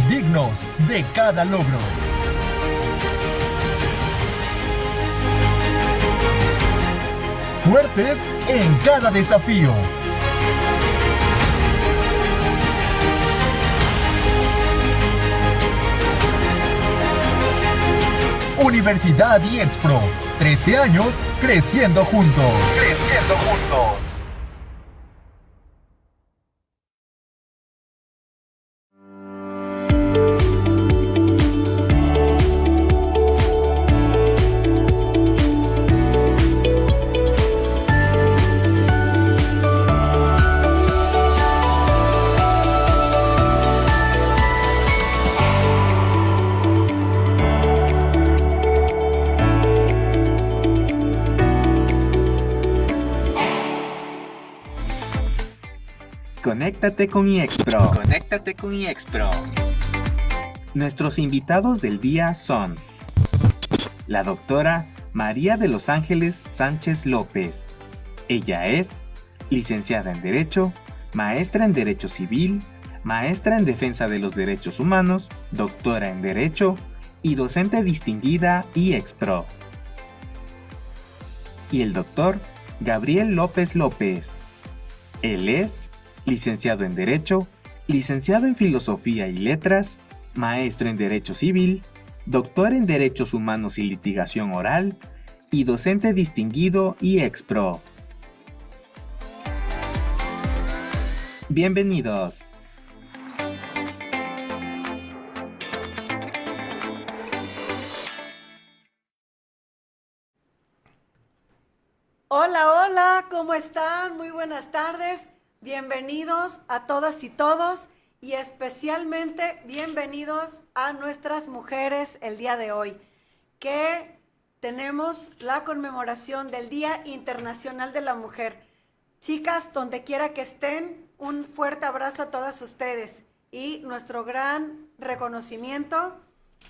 dignos de cada logro. Fuertes en cada desafío. Universidad IEXPRO, 13 años creciendo juntos. Creciendo juntos. Conéctate con IEXPRO. Conéctate con IEXPRO. Nuestros invitados del día son la doctora María de los Ángeles Sánchez López. Ella es licenciada en Derecho, maestra en Derecho Civil, maestra en Defensa de los Derechos Humanos, doctora en Derecho y docente distinguida IEXPRO. Y el doctor Gabriel López López. Él es licenciado en Derecho, licenciado en Filosofía y Letras, maestro en Derecho Civil, doctor en Derechos Humanos y Litigación Oral y docente distinguido IEXPRO. Bienvenidos. Hola, hola, ¿cómo están? Muy buenas tardes. Bienvenidos a todas y todos y especialmente bienvenidos a nuestras mujeres el día de hoy, que tenemos la conmemoración del Día Internacional de la Mujer. Chicas, donde quiera que estén, un fuerte abrazo a todas ustedes y nuestro gran reconocimiento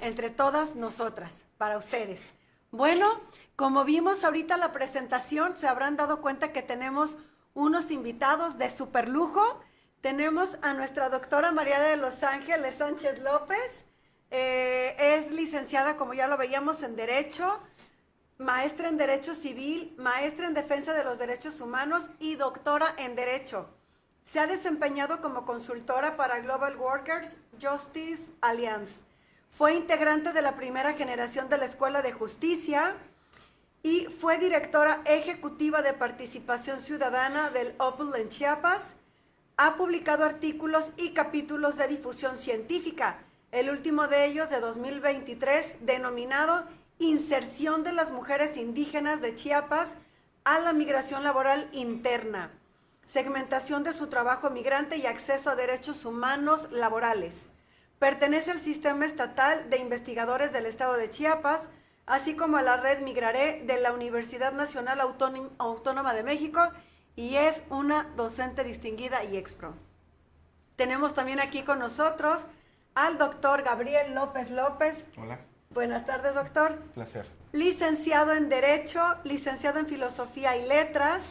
entre todas nosotras, para ustedes. Bueno, como vimos ahorita la presentación, se habrán dado cuenta que tenemos unos invitados de super lujo. Tenemos a nuestra doctora María de los Ángeles Sánchez López. Es licenciada, como ya lo veíamos, en Derecho, maestra en Derecho Civil, maestra en Defensa de los Derechos Humanos y doctora en Derecho. Se ha desempeñado como consultora para Global Workers Justice Alliance. Fue integrante de la primera generación de la Escuela de Justicia y fue directora ejecutiva de Participación Ciudadana del OPUL en Chiapas. Ha publicado artículos y capítulos de difusión científica, el último de ellos de 2023, denominado Inserción de las Mujeres Indígenas de Chiapas a la Migración Laboral Interna, segmentación de su trabajo migrante y acceso a derechos humanos laborales. Pertenece al Sistema Estatal de Investigadores del Estado de Chiapas, así como a la Red Migraré de la Universidad Nacional Autónoma de México, y es una docente distinguida IEXPRO. Tenemos también aquí con nosotros al doctor Gabriel López López. Hola. Buenas tardes, doctor. Placer. Licenciado en Derecho, licenciado en Filosofía y Letras,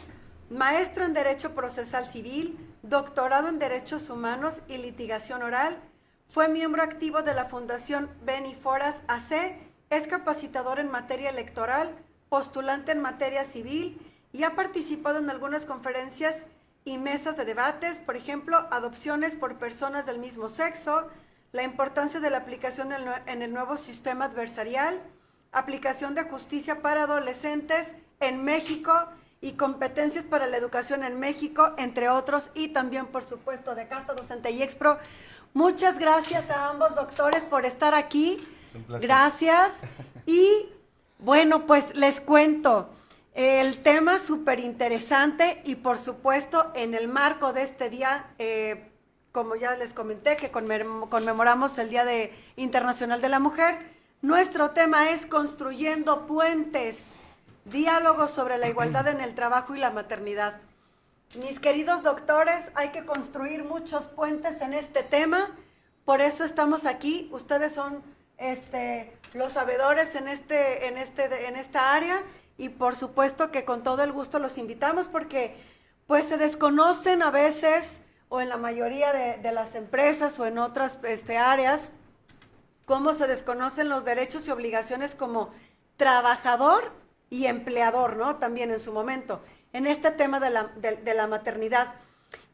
maestro en Derecho Procesal Civil, doctorado en Derechos Humanos y Litigación Oral. Fue miembro activo de la Fundación Beni Foras AC, es capacitador en materia electoral, postulante en materia civil y ha participado en algunas conferencias y mesas de debates, por ejemplo, adopciones por personas del mismo sexo, la importancia de la aplicación en el nuevo sistema adversarial, aplicación de justicia para adolescentes en México y competencias para la educación en México, entre otros, y también, por supuesto, de Casa Docente IEXPRO. Muchas gracias a ambos doctores por estar aquí. Gracias. Y bueno, pues les cuento, el tema súper interesante y por supuesto en el marco de este día, como ya les comenté, que conmemoramos el Día Internacional de la Mujer, nuestro tema es Construyendo Puentes, diálogos sobre la igualdad en el trabajo y la maternidad. Mis queridos doctores, hay que construir muchos puentes en este tema, por eso estamos aquí. Ustedes son los sabedores en esta área y por supuesto que con todo el gusto los invitamos porque pues se desconocen a veces o en la mayoría de las empresas o en otras áreas, cómo se desconocen los derechos y obligaciones como trabajador y empleador, ¿no? También en su momento, en este tema de la maternidad.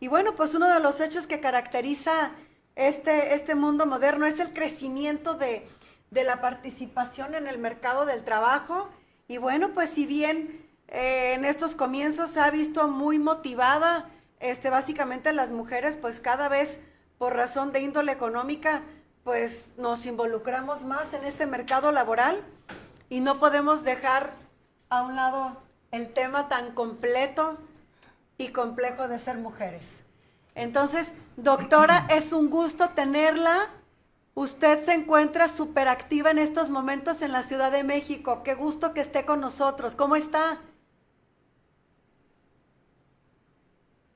Y bueno, pues uno de los hechos que caracteriza este mundo moderno es el crecimiento de la participación en el mercado del trabajo. Y bueno, pues si bien en estos comienzos se ha visto muy motivada, básicamente las mujeres, pues cada vez por razón de índole económica, pues nos involucramos más en este mercado laboral y no podemos dejar a un lado el tema tan completo y complejo de ser mujeres. Entonces, doctora, es un gusto tenerla. Usted se encuentra súper activa en estos momentos en la Ciudad de México. Qué gusto que esté con nosotros. ¿Cómo está?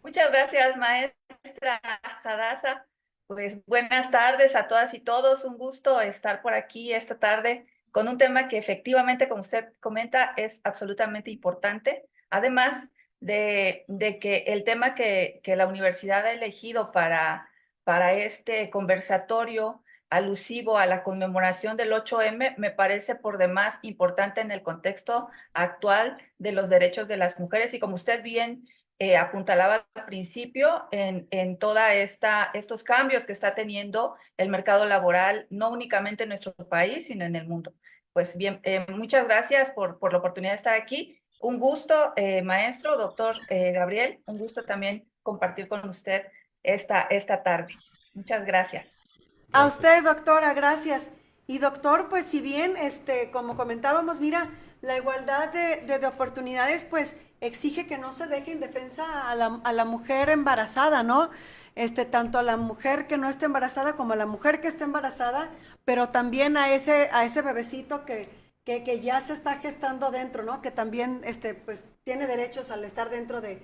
Muchas gracias, maestra Hadassah. Pues buenas tardes a todas y todos. Un gusto estar por aquí esta tarde con un tema que efectivamente, como usted comenta, es absolutamente importante. Además de que el tema que la universidad ha elegido para este conversatorio alusivo a la conmemoración del 8M me parece por demás importante en el contexto actual de los derechos de las mujeres y como usted bien apuntalaba al principio en toda estos cambios que está teniendo el mercado laboral, no únicamente en nuestro país, sino en el mundo. Pues bien, muchas gracias por la oportunidad de estar aquí. Un gusto, maestro, doctor Gabriel, un gusto también compartir con usted esta tarde. Muchas gracias. A usted, doctora, gracias. Y doctor, pues si bien, como comentábamos, mira, la igualdad de oportunidades, pues exige que no se deje indefensa a la mujer embarazada, ¿no? Tanto a la mujer que no esté embarazada como a la mujer que esté embarazada, pero también a ese bebecito que ya se está gestando dentro, ¿no? Que también, pues tiene derechos al estar dentro de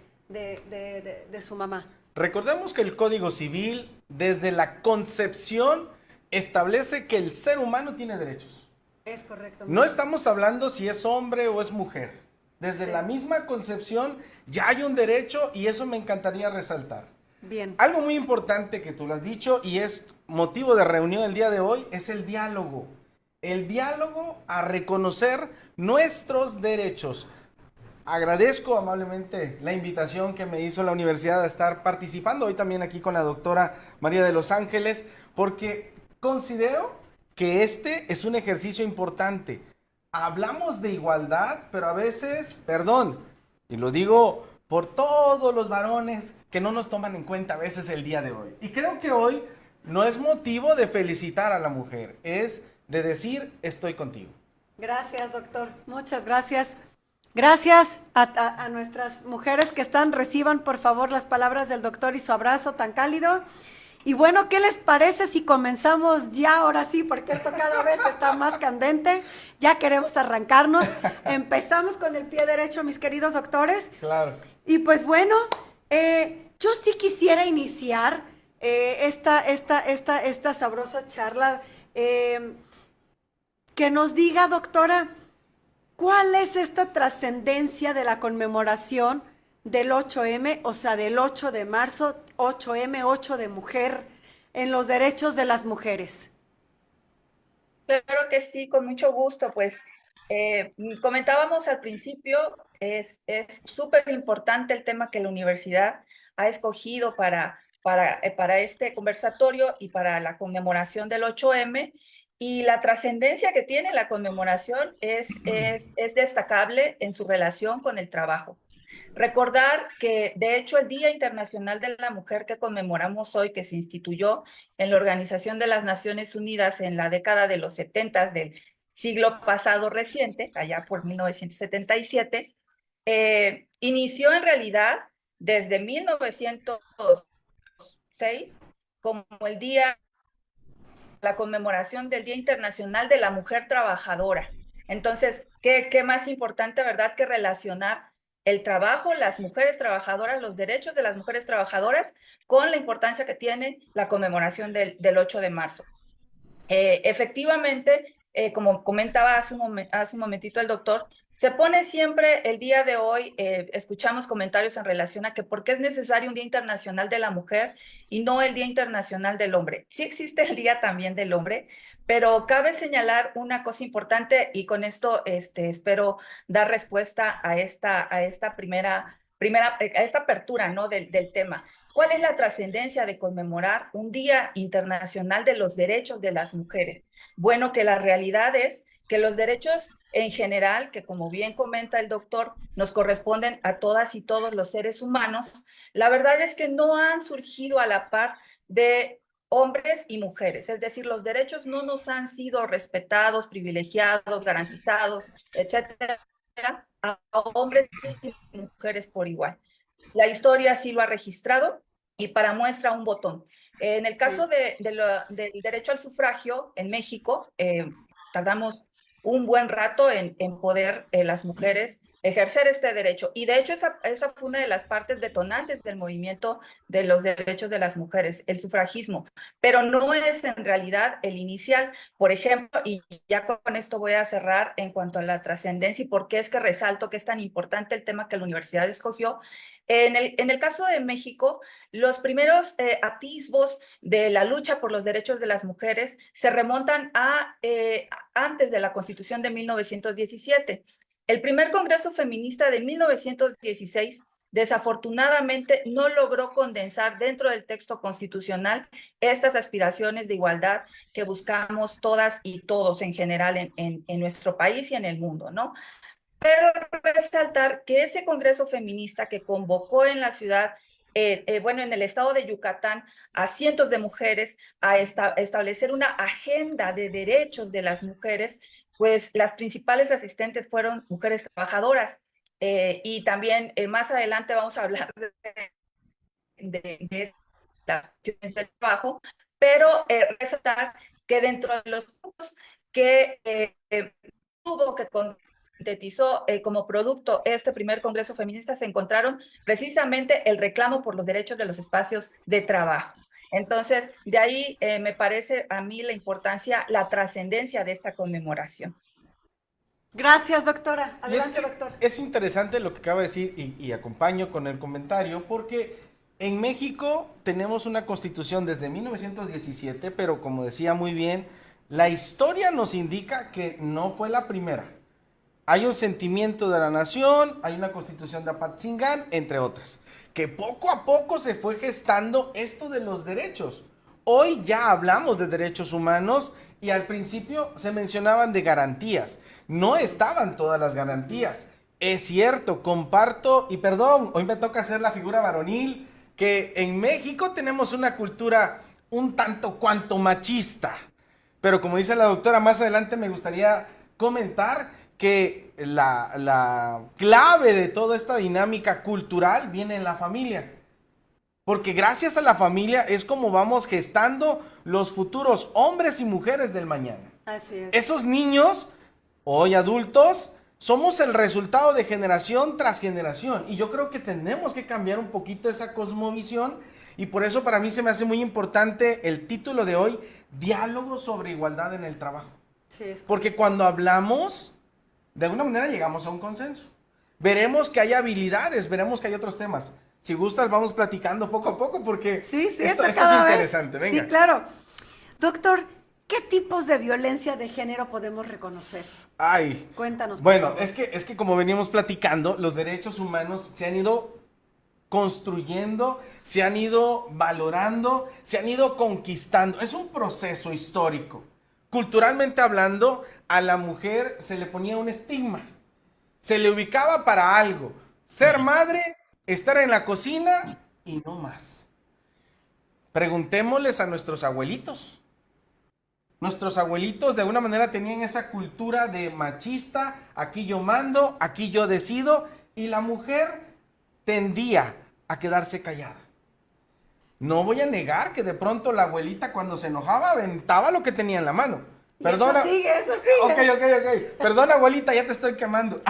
su mamá. Recordemos que el Código Civil, desde la concepción, establece que el ser humano tiene derechos. Es correcto. No estamos hablando si es hombre o es mujer. Desde la misma concepción ya hay un derecho y eso me encantaría resaltar. Bien. Algo muy importante que tú lo has dicho y es motivo de reunión el día de hoy es el diálogo. El diálogo a reconocer nuestros derechos. Agradezco amablemente la invitación que me hizo la universidad a estar participando hoy también aquí con la doctora María de los Ángeles, porque considero que este es un ejercicio importante. Hablamos de igualdad, pero a veces, perdón, y lo digo por todos los varones que no nos toman en cuenta a veces el día de hoy. Y creo que hoy no es motivo de felicitar a la mujer, es de decir estoy contigo. Gracias, doctor. Muchas gracias. Gracias a nuestras mujeres que están, reciban por favor las palabras del doctor y su abrazo tan cálido. Y bueno, ¿qué les parece si comenzamos ya ahora sí? Porque esto cada vez está más candente. Ya queremos arrancarnos. Empezamos con el pie derecho, mis queridos doctores. Claro. Y pues bueno, yo sí quisiera iniciar esta sabrosa charla. Que nos diga, doctora, ¿cuál es esta trascendencia de la conmemoración del 8M, o sea, del 8 de marzo, 8M, 8 de mujer, en los derechos de las mujeres? Claro que sí, con mucho gusto. Pues comentábamos al principio, es súper importante el tema que la universidad ha escogido para este conversatorio y para la conmemoración del 8M. Y la trascendencia que tiene la conmemoración es destacable en su relación con el trabajo. Recordar que, de hecho, el Día Internacional de la Mujer que conmemoramos hoy, que se instituyó en la Organización de las Naciones Unidas en la década de los 70 del siglo pasado reciente, allá por 1977, inició en realidad desde 1906 como el día, la conmemoración del Día Internacional de la Mujer Trabajadora. Entonces, ¿qué más importante, verdad, que relacionar el trabajo, las mujeres trabajadoras, los derechos de las mujeres trabajadoras con la importancia que tiene la conmemoración del 8 de marzo? Efectivamente, como comentaba hace un momentito el doctor, Se pone siempre el día de hoy, escuchamos comentarios en relación a que por qué es necesario un Día Internacional de la Mujer y no el Día Internacional del Hombre. Sí existe el Día también del Hombre, pero cabe señalar una cosa importante y con esto espero dar respuesta a esta a esta apertura, ¿no? del tema. ¿Cuál es la trascendencia de conmemorar un Día Internacional de los Derechos de las Mujeres? Bueno, que la realidad es que los derechos en general, que como bien comenta el doctor, nos corresponden a todas y todos los seres humanos, la verdad es que no han surgido a la par de hombres y mujeres, es decir, los derechos no nos han sido respetados, privilegiados, garantizados, etcétera, a hombres y mujeres por igual. La historia sí lo ha registrado y para muestra un botón. En el caso del derecho al sufragio en México, tardamos un buen rato en poder las mujeres ejercer este derecho. Y de hecho esa fue una de las partes detonantes del movimiento de los derechos de las mujeres, el sufragismo, pero no es en realidad el inicial. Por ejemplo, y ya con esto voy a cerrar en cuanto a la trascendencia y por qué es que resalto que es tan importante el tema que la universidad escogió. En el caso de México, los primeros atisbos de la lucha por los derechos de las mujeres se remontan a antes de la Constitución de 1917. El primer Congreso Feminista de 1916 desafortunadamente no logró condensar dentro del texto constitucional estas aspiraciones de igualdad que buscamos todas y todos en general en nuestro país y en el mundo, ¿no? Pero resaltar que ese Congreso Feminista que convocó en la ciudad, en el estado de Yucatán, a cientos de mujeres a establecer una agenda de derechos de las mujeres, pues las principales asistentes fueron mujeres trabajadoras. Y también más adelante vamos a hablar de las cuestiones del trabajo, pero resaltar que dentro de los grupos que tuvo que sintetizó como producto este primer Congreso Feminista se encontraron precisamente el reclamo por los derechos de los espacios de trabajo. Entonces, de ahí me parece a mí la importancia, la trascendencia de esta conmemoración. Gracias, doctora. Adelante, doctor. Es interesante lo que acaba de decir y acompaño con el comentario porque en México tenemos una constitución desde 1917, pero como decía muy bien, la historia nos indica que no fue la primera. Hay un sentimiento de la nación, hay una constitución de Apatzingán, entre otras, que poco a poco se fue gestando esto de los derechos. Hoy ya hablamos de derechos humanos y al principio se mencionaban de garantías. No estaban todas las garantías. Es cierto, comparto, y perdón, hoy me toca hacer la figura varonil, que en México tenemos una cultura un tanto cuanto machista. Pero como dice la doctora, más adelante me gustaría comentar que la clave de toda esta dinámica cultural viene en la familia. Porque gracias a la familia es como vamos gestando los futuros hombres y mujeres del mañana. Así es. Esos niños, hoy adultos, somos el resultado de generación tras generación. Y yo creo que tenemos que cambiar un poquito esa cosmovisión. Y por eso para mí se me hace muy importante el título de hoy, Diálogo sobre igualdad en el trabajo. Sí, es porque cuando hablamos, de alguna manera llegamos a un consenso. Veremos que hay habilidades, veremos que hay otros temas. Si gustas, vamos platicando poco a poco porque esto es interesante. Venga. Sí, claro. Doctor, ¿qué tipos de violencia de género podemos reconocer? Ay. Cuéntanos. Bueno, es que como venimos platicando, los derechos humanos se han ido construyendo, se han ido valorando, se han ido conquistando. Es un proceso histórico. Culturalmente hablando, a la mujer se le ponía un estigma. Se le ubicaba para algo. Ser madre, estar en la cocina y no más. Preguntémosles a nuestros abuelitos. Nuestros abuelitos de alguna manera tenían esa cultura de machista, aquí yo mando, aquí yo decido, y la mujer tendía a quedarse callada. No voy a negar que de pronto la abuelita cuando se enojaba aventaba lo que tenía en la mano. Perdona. Eso sigue. Ok. Perdona, abuelita, ya te estoy quemando.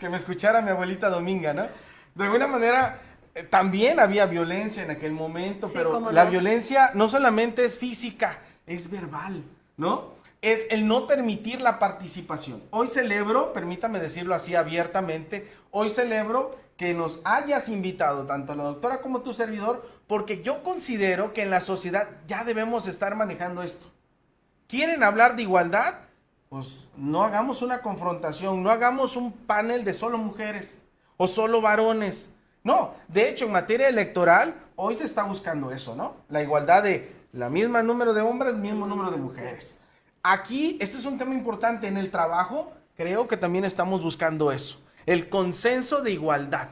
Que me escuchara mi abuelita Dominga, ¿no? De alguna manera también había violencia en aquel momento, Sí, pero cómo la no. violencia no solamente es física, es verbal, ¿no? es el no permitir la participación. Hoy celebro, permítame decirlo así abiertamente, hoy celebro que nos hayas invitado, tanto la doctora como tu servidor, porque yo considero que en la sociedad ya debemos estar manejando esto. ¿Quieren hablar de igualdad? Pues no hagamos una confrontación, no hagamos un panel de solo mujeres o solo varones. No, de hecho en materia electoral hoy se está buscando eso, ¿no? La igualdad de la misma número de hombres, mismo número de mujeres. Aquí, este es un tema importante, en el trabajo creo que también estamos buscando eso, el consenso de igualdad,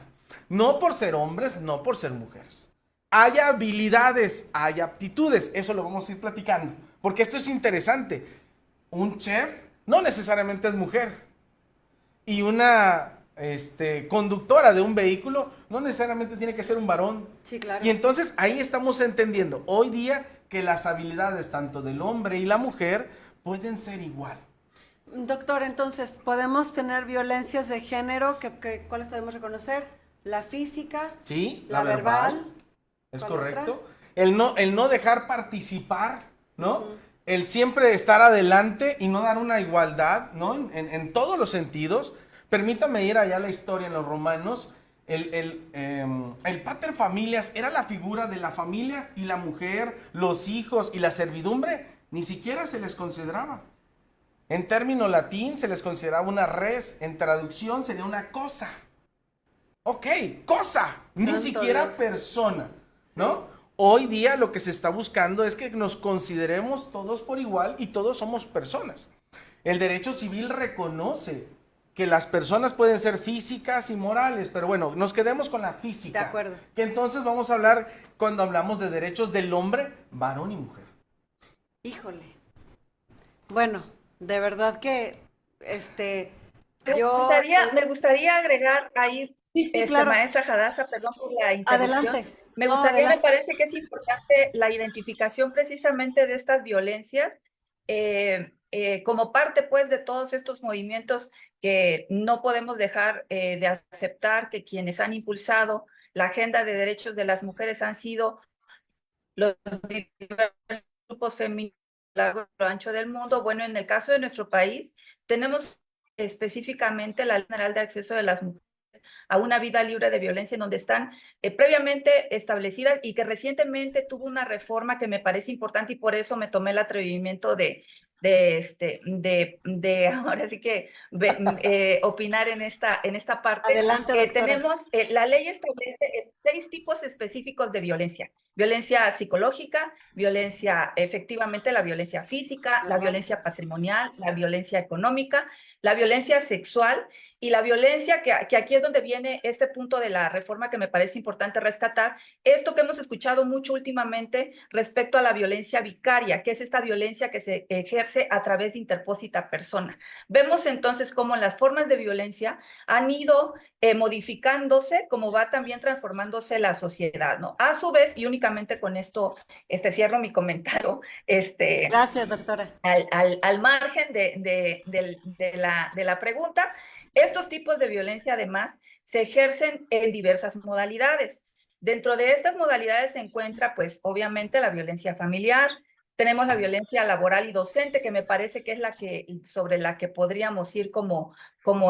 no por ser hombres, no por ser mujeres. Hay habilidades, hay aptitudes, eso lo vamos a ir platicando, porque esto es interesante. Un chef no necesariamente es mujer y una conductora de un vehículo no necesariamente tiene que ser un varón. Sí, claro. Y entonces ahí estamos entendiendo hoy día que las habilidades tanto del hombre y la mujer pueden ser igual. Doctor, entonces, ¿podemos tener violencias de género? ¿Cuáles podemos reconocer? La física, Sí, la verbal. es ¿Cuál correcto. El no dejar participar, ¿no? El siempre estar adelante y no dar una igualdad, ¿no? En todos los sentidos. Permítame ir allá a la historia en los romanos. El pater familias era la figura de la familia y la mujer, los hijos y la servidumbre, ni siquiera se les consideraba. En término latín se les consideraba una res, en traducción sería una cosa. Ok, cosa, ni Santo siquiera Dios. persona, ¿no? Hoy día lo que se está buscando es que nos consideremos todos por igual y todos somos personas. El derecho civil reconoce que las personas pueden ser físicas y morales, pero bueno, nos quedemos con la física. De acuerdo. Que entonces vamos a hablar, cuando hablamos de derechos del hombre, varón y mujer. Híjole. Bueno, de verdad que, Me gustaría agregar ahí, Sí, claro. maestra Hadassah, perdón por la interrupción. Adelante. Me No, gustaría, adelante. me parece que es importante la identificación precisamente de estas violencias como parte pues de todos estos movimientos que no podemos dejar de aceptar, que quienes han impulsado la agenda de derechos de las mujeres han sido los diversos grupos feministas a lo largo y lo ancho del mundo. Bueno, en el caso de nuestro país, tenemos específicamente la Ley General de Acceso de las Mujeres a una vida libre de violencia, en donde están previamente establecidas y que recientemente tuvo una reforma que me parece importante y por eso me tomé el atrevimiento de ahora sí que opinar en esta parte. Adelante, que doctora. tenemos, la ley establece 6 tipos específicos de violencia. Violencia psicológica, violencia, efectivamente la violencia física, la violencia patrimonial, la violencia económica, la violencia sexual y la violencia, que aquí es donde viene este punto de la reforma que me parece importante rescatar, esto que hemos escuchado mucho últimamente respecto a la violencia vicaria, que es esta violencia que se ejerce a través de interpósita persona. Vemos entonces cómo las formas de violencia han ido modificándose, como va también transformándose la sociedad, ¿no? A su vez, y únicamente con esto cierro mi comentario, Gracias, doctora. al margen de la pregunta, estos tipos de violencia además se ejercen en diversas modalidades. Dentro de estas modalidades se encuentra, pues, obviamente la violencia familiar, tenemos la violencia laboral y docente, que me parece que es sobre la que podríamos ir como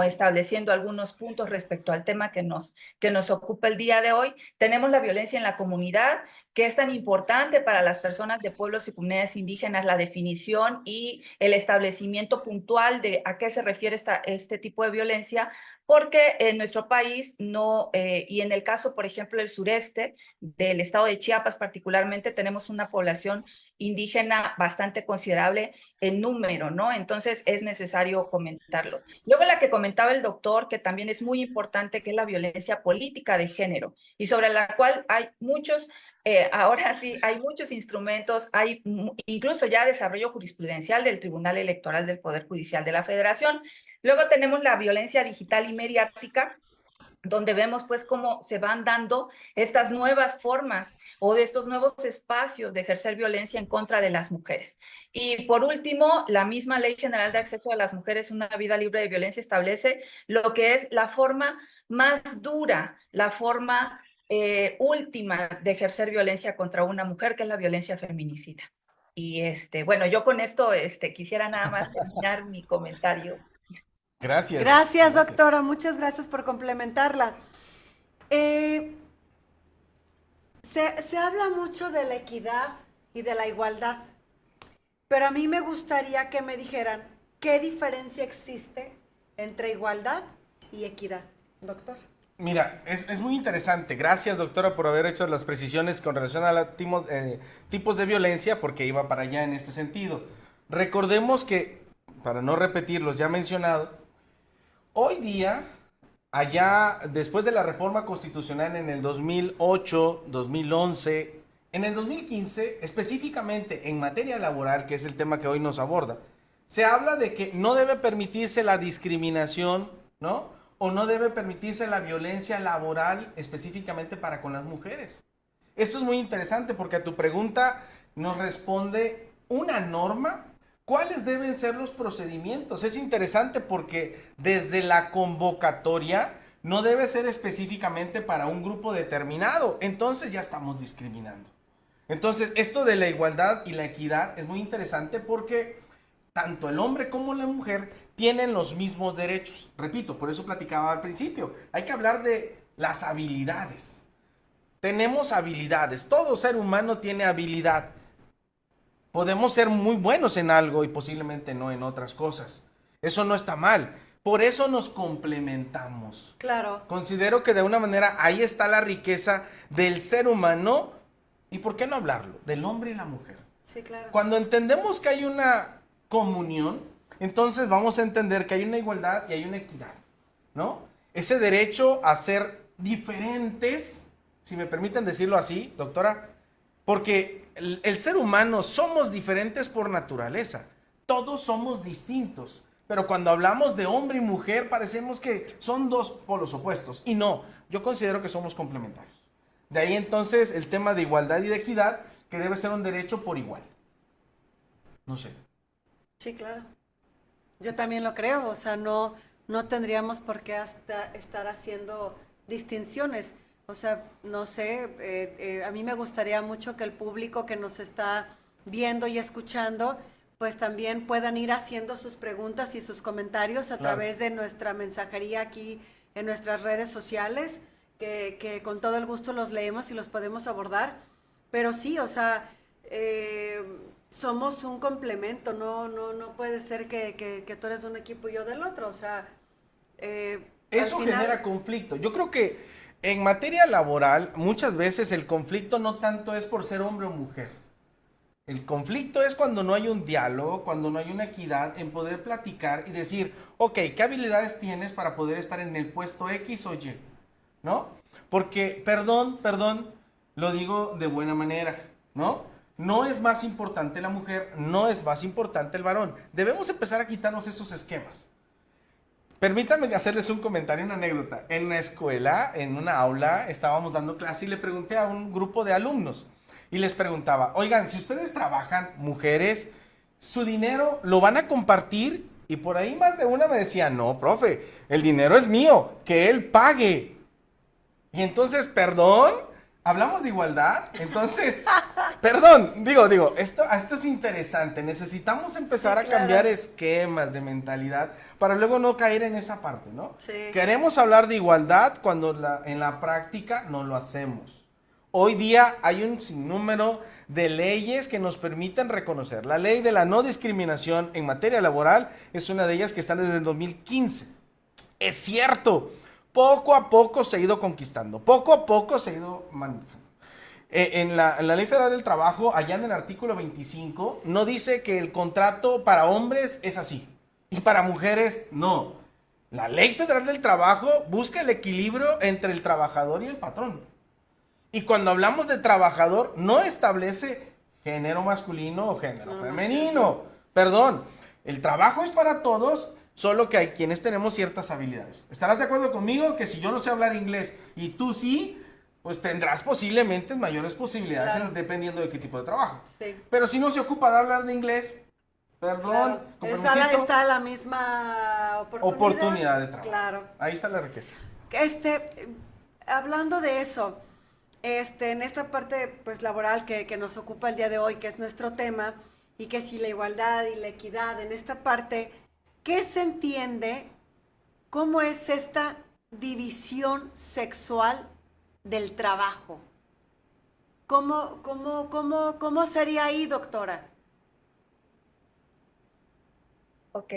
estableciendo algunos puntos respecto al tema que nos ocupa el día de hoy. Tenemos la violencia en la comunidad, que es tan importante para las personas de pueblos y comunidades indígenas, la definición y el establecimiento puntual de a qué se refiere este tipo de violencia, porque en nuestro país no, y en el caso, por ejemplo, del sureste, del estado de Chiapas particularmente, tenemos una población indígena bastante considerable en número, ¿no? Entonces es necesario comentarlo. Luego la que comentaba el doctor, que también es muy importante, que es la violencia política de género, y sobre la cual hay muchos, ahora sí, hay muchos instrumentos, hay incluso ya desarrollo jurisprudencial del Tribunal Electoral del Poder Judicial de la Federación. Luego tenemos la violencia digital y mediática, donde vemos pues cómo se van dando estas nuevas formas o de estos nuevos espacios de ejercer violencia en contra de las mujeres. Y por último, la misma Ley General de Acceso de las Mujeres a una Vida Libre de Violencia establece lo que es la forma más dura, la forma última de ejercer violencia contra una mujer, que es la violencia feminicida. Bueno, yo con esto quisiera nada más terminar mi comentario. Gracias. Gracias, doctora. Muchas gracias por complementarla. Se habla mucho de la equidad y de la igualdad, pero a mí me gustaría que me dijeran qué diferencia existe entre igualdad y equidad, doctor. Mira, es muy interesante. Gracias, doctora, por haber hecho las precisiones con relación a los tipos de violencia, porque iba para allá en este sentido. Recordemos que, para no repetir los ya mencionados, hoy día, allá después de la reforma constitucional en el 2008, 2011, en el 2015, específicamente en materia laboral, que es el tema que hoy nos aborda, se habla de que no debe permitirse la discriminación, ¿no? O no debe permitirse la violencia laboral específicamente para con las mujeres. Eso es muy interesante porque a tu pregunta nos responde una norma. ¿Cuáles deben ser los procedimientos? Es interesante porque desde la convocatoria no debe ser específicamente para un grupo determinado. Entonces ya estamos discriminando. Entonces esto de la igualdad y la equidad es muy interesante porque tanto el hombre como la mujer tienen los mismos derechos. Repito, por eso platicaba al principio. Hay que hablar de las habilidades. Tenemos habilidades. Todo ser humano tiene habilidad. Podemos ser muy buenos en algo y posiblemente no en otras cosas. Eso no está mal. Por eso nos complementamos. Claro. Considero que de una manera ahí está la riqueza del ser humano. ¿Y por qué no hablarlo? Del hombre y la mujer. Sí, claro. Cuando entendemos que hay una comunión, entonces vamos a entender que hay una igualdad y hay una equidad, ¿no? Ese derecho a ser diferentes, si me permiten decirlo así, doctora, porque el ser humano somos diferentes por naturaleza, todos somos distintos, pero cuando hablamos de hombre y mujer parecemos que son dos polos opuestos, y no, yo considero que somos complementarios. De ahí entonces el tema de igualdad y de equidad, que debe ser un derecho por igual. No sé. Sí, claro. Yo también lo creo, o sea, no tendríamos por qué estar haciendo distinciones. O sea, no sé, a mí me gustaría mucho que el público que nos está viendo y escuchando, pues también puedan ir haciendo sus preguntas y sus comentarios a través de nuestra mensajería aquí en nuestras redes sociales, que con todo el gusto los leemos y los podemos abordar. Pero sí, o sea, somos un complemento, no puede ser que tú eres de un equipo y yo del otro, o sea... Eso genera conflicto. Yo creo que en materia laboral muchas veces el conflicto no tanto es por ser hombre o mujer. El conflicto es cuando no hay un diálogo, cuando no hay una equidad en poder platicar y decir, ok, ¿qué habilidades tienes para poder estar en el puesto X o Y? ¿No? Porque, perdón, lo digo de buena manera, ¿no? No es más importante la mujer, no es más importante el varón. Debemos empezar a quitarnos esos esquemas. Permítanme hacerles un comentario, una anécdota. En la escuela, en una aula, estábamos dando clase y le pregunté a un grupo de alumnos y les preguntaba, oigan, si ustedes trabajan, mujeres, ¿su dinero lo van a compartir? Y por ahí más de una me decía, no, profe, el dinero es mío, que él pague. Y entonces, perdón, ¿hablamos de igualdad? Entonces, perdón, digo, esto es interesante. Necesitamos empezar a cambiar esquemas de mentalidad para luego no caer en esa parte, ¿no? Sí. Queremos hablar de igualdad cuando en la práctica no lo hacemos. Hoy día hay un sinnúmero de leyes que nos permiten reconocer. La ley de la no discriminación en materia laboral es una de ellas que está desde el 2015. Es cierto. Poco a poco se ha ido conquistando, poco a poco se ha ido manejando. En la Ley Federal del Trabajo, allá en el artículo 25, no dice que el contrato para hombres es así y para mujeres no. La Ley Federal del Trabajo busca el equilibrio entre el trabajador y el patrón. Y cuando hablamos de trabajador, no establece género masculino o género femenino. Perdón, el trabajo es para todos. Solo que hay quienes tenemos ciertas habilidades. ¿Estarás de acuerdo conmigo que si yo no sé hablar inglés y tú sí, pues tendrás posiblemente mayores posibilidades dependiendo de qué tipo de trabajo? Sí. Pero si no se ocupa de hablar de inglés, perdón, con permisito, Está la misma oportunidad de trabajo. Claro. Ahí está la riqueza. Hablando de eso, en esta parte pues laboral que nos ocupa el día de hoy, que es nuestro tema, y que si la igualdad y la equidad, en esta parte, ¿qué se entiende? ¿Cómo es esta división sexual del trabajo? ¿Cómo sería ahí, doctora? Ok,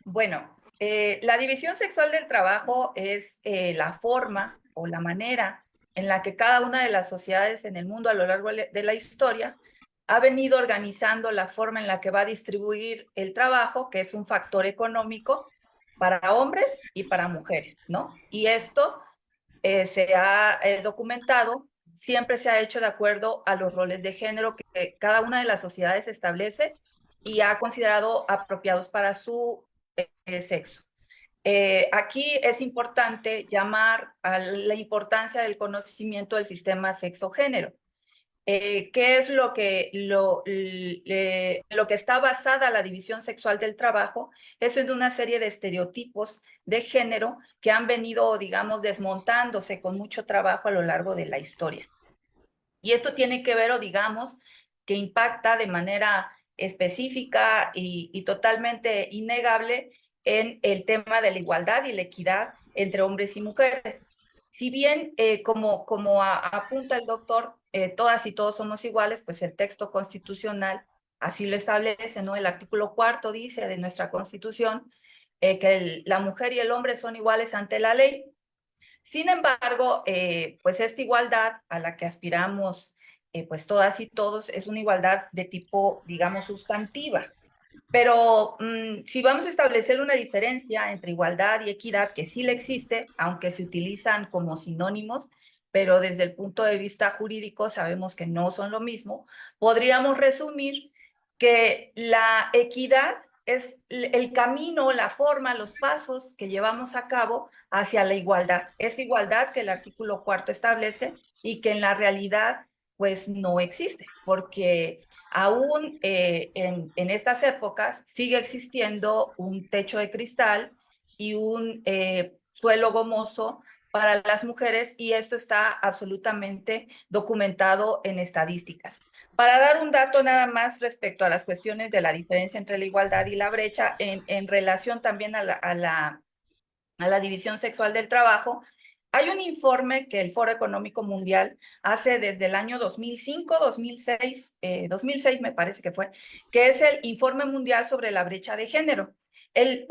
bueno, la división sexual del trabajo es la forma o la manera en la que cada una de las sociedades en el mundo a lo largo de la historia ha venido organizando la forma en la que va a distribuir el trabajo, que es un factor económico para hombres y para mujeres, ¿no? Y esto se ha documentado, siempre se ha hecho de acuerdo a los roles de género que cada una de las sociedades establece y ha considerado apropiados para su sexo. Aquí es importante llamar a la importancia del conocimiento del sistema sexo-género. ¿Qué es lo que está basada la división sexual del trabajo? Es en una serie de estereotipos de género que han venido, digamos, desmontándose con mucho trabajo a lo largo de la historia. Y esto tiene que ver, o digamos, que impacta de manera específica y totalmente innegable en el tema de la igualdad y la equidad entre hombres y mujeres. Si bien, apunta el doctor, todas y todos somos iguales, pues el texto constitucional así lo establece, ¿no? El artículo 4 dice de nuestra Constitución que la mujer y el hombre son iguales ante la ley. Sin embargo, pues esta igualdad a la que aspiramos, pues todas y todos, es una igualdad de tipo, digamos, sustantiva. Pero si vamos a establecer una diferencia entre igualdad y equidad, que sí le existe, aunque se utilizan como sinónimos, pero desde el punto de vista jurídico sabemos que no son lo mismo, podríamos resumir que la equidad es el camino, la forma, los pasos que llevamos a cabo hacia la igualdad. Esta igualdad que el artículo 4 establece y que en la realidad pues no existe, porque aún en estas épocas sigue existiendo un techo de cristal y un suelo gomoso para las mujeres y esto está absolutamente documentado en estadísticas. Para dar un dato nada más respecto a las cuestiones de la diferencia entre la igualdad y la brecha en relación también a la división sexual del trabajo, hay un informe que el Foro Económico Mundial hace desde el año 2005, 2006 me parece que fue, que es el Informe Mundial sobre la Brecha de Género. El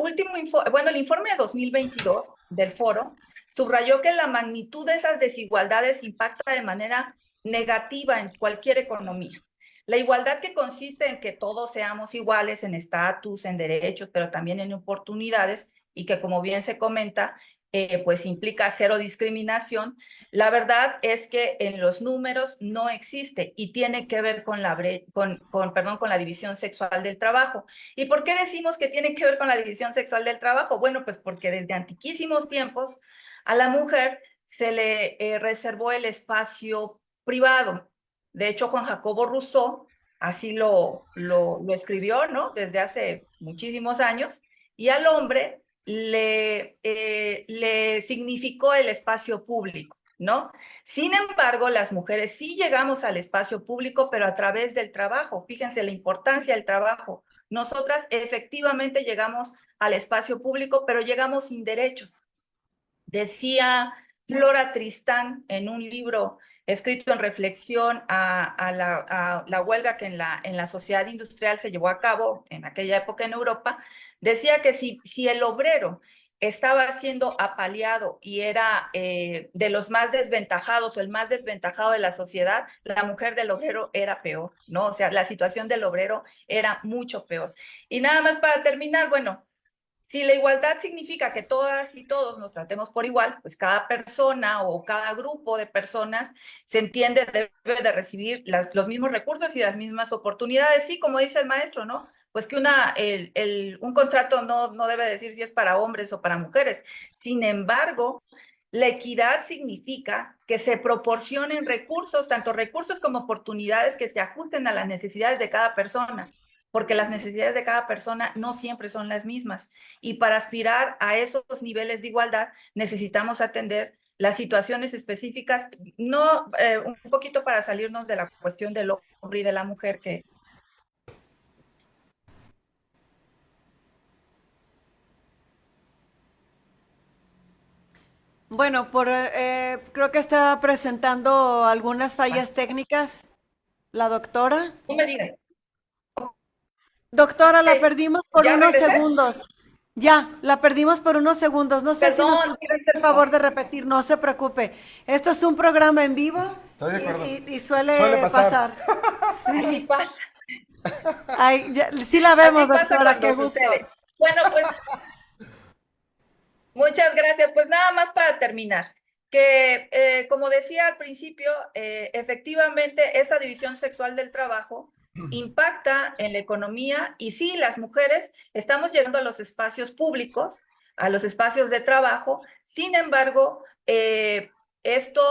informe de 2022 del Foro subrayó que la magnitud de esas desigualdades impacta de manera negativa en cualquier economía. La igualdad que consiste en que todos seamos iguales en estatus, en derechos, pero también en oportunidades, y que como bien se comenta, pues implica cero discriminación, la verdad es que en los números no existe y tiene que ver con con la división sexual del trabajo. ¿Y por qué decimos que tiene que ver con la división sexual del trabajo? Bueno, pues porque desde antiquísimos tiempos a la mujer se le reservó el espacio privado. De hecho, Juan Jacobo Rousseau así lo escribió, ¿no? Desde hace muchísimos años, y al hombre le significó el espacio público, ¿no? Sin embargo, las mujeres sí llegamos al espacio público, pero a través del trabajo. Fíjense la importancia del trabajo. Nosotras efectivamente llegamos al espacio público, pero llegamos sin derechos. Decía Flora Tristán en un libro escrito en reflexión a la huelga que en la sociedad industrial se llevó a cabo en aquella época en Europa, decía que si el obrero estaba siendo apaleado y era de los más desventajados o el más desventajado de la sociedad, la mujer del obrero era peor, ¿no? O sea, la situación del obrero era mucho peor. Y nada más para terminar, bueno, si la igualdad significa que todas y todos nos tratemos por igual, pues cada persona o cada grupo de personas se entiende debe de recibir los mismos recursos y las mismas oportunidades. Sí, como dice el maestro, ¿no? Pues que un contrato no debe decir si es para hombres o para mujeres. Sin embargo, la equidad significa que se proporcionen recursos, tanto recursos como oportunidades que se ajusten a las necesidades de cada persona, porque las necesidades de cada persona no siempre son las mismas. Y para aspirar a esos niveles de igualdad necesitamos atender las situaciones específicas, no, un poquito para salirnos de la cuestión del hombre y de la mujer que... Bueno, creo que está presentando algunas fallas técnicas la doctora. No me digan. Doctora, la Ok, perdimos por ¿ya unos regresé? segundos. Ya, la perdimos por unos segundos. No sé si nos Perdón. pudiera hacer favor de repetir, no se preocupe. Esto es un programa en vivo Estoy de acuerdo. y suele Suele pasar. Así Sí. pasa, Ay, sí la vemos, así pasa doctora, cuando qué gusto. sucede. Bueno, pues muchas gracias. Pues nada más para terminar, que como decía al principio, efectivamente esta división sexual del trabajo impacta en la economía y sí, las mujeres estamos llegando a los espacios públicos, a los espacios de trabajo. Sin embargo, esto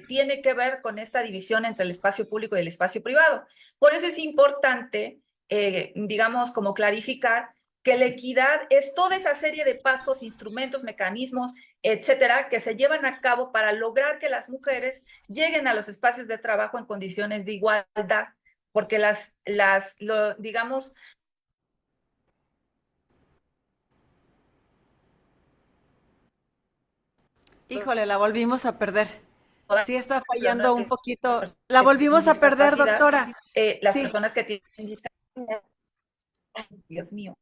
tiene que ver con esta división entre el espacio público y el espacio privado. Por eso es importante, digamos, como clarificar que la equidad es toda esa serie de pasos, instrumentos, mecanismos, etcétera, que se llevan a cabo para lograr que las mujeres lleguen a los espacios de trabajo en condiciones de igualdad, porque digamos, Híjole, la volvimos a perder. Sí está fallando un poquito. personas La que volvimos tienen a perder, discapacidad, doctora. las Sí. personas que tienen discapacidad. Ay, Dios mío.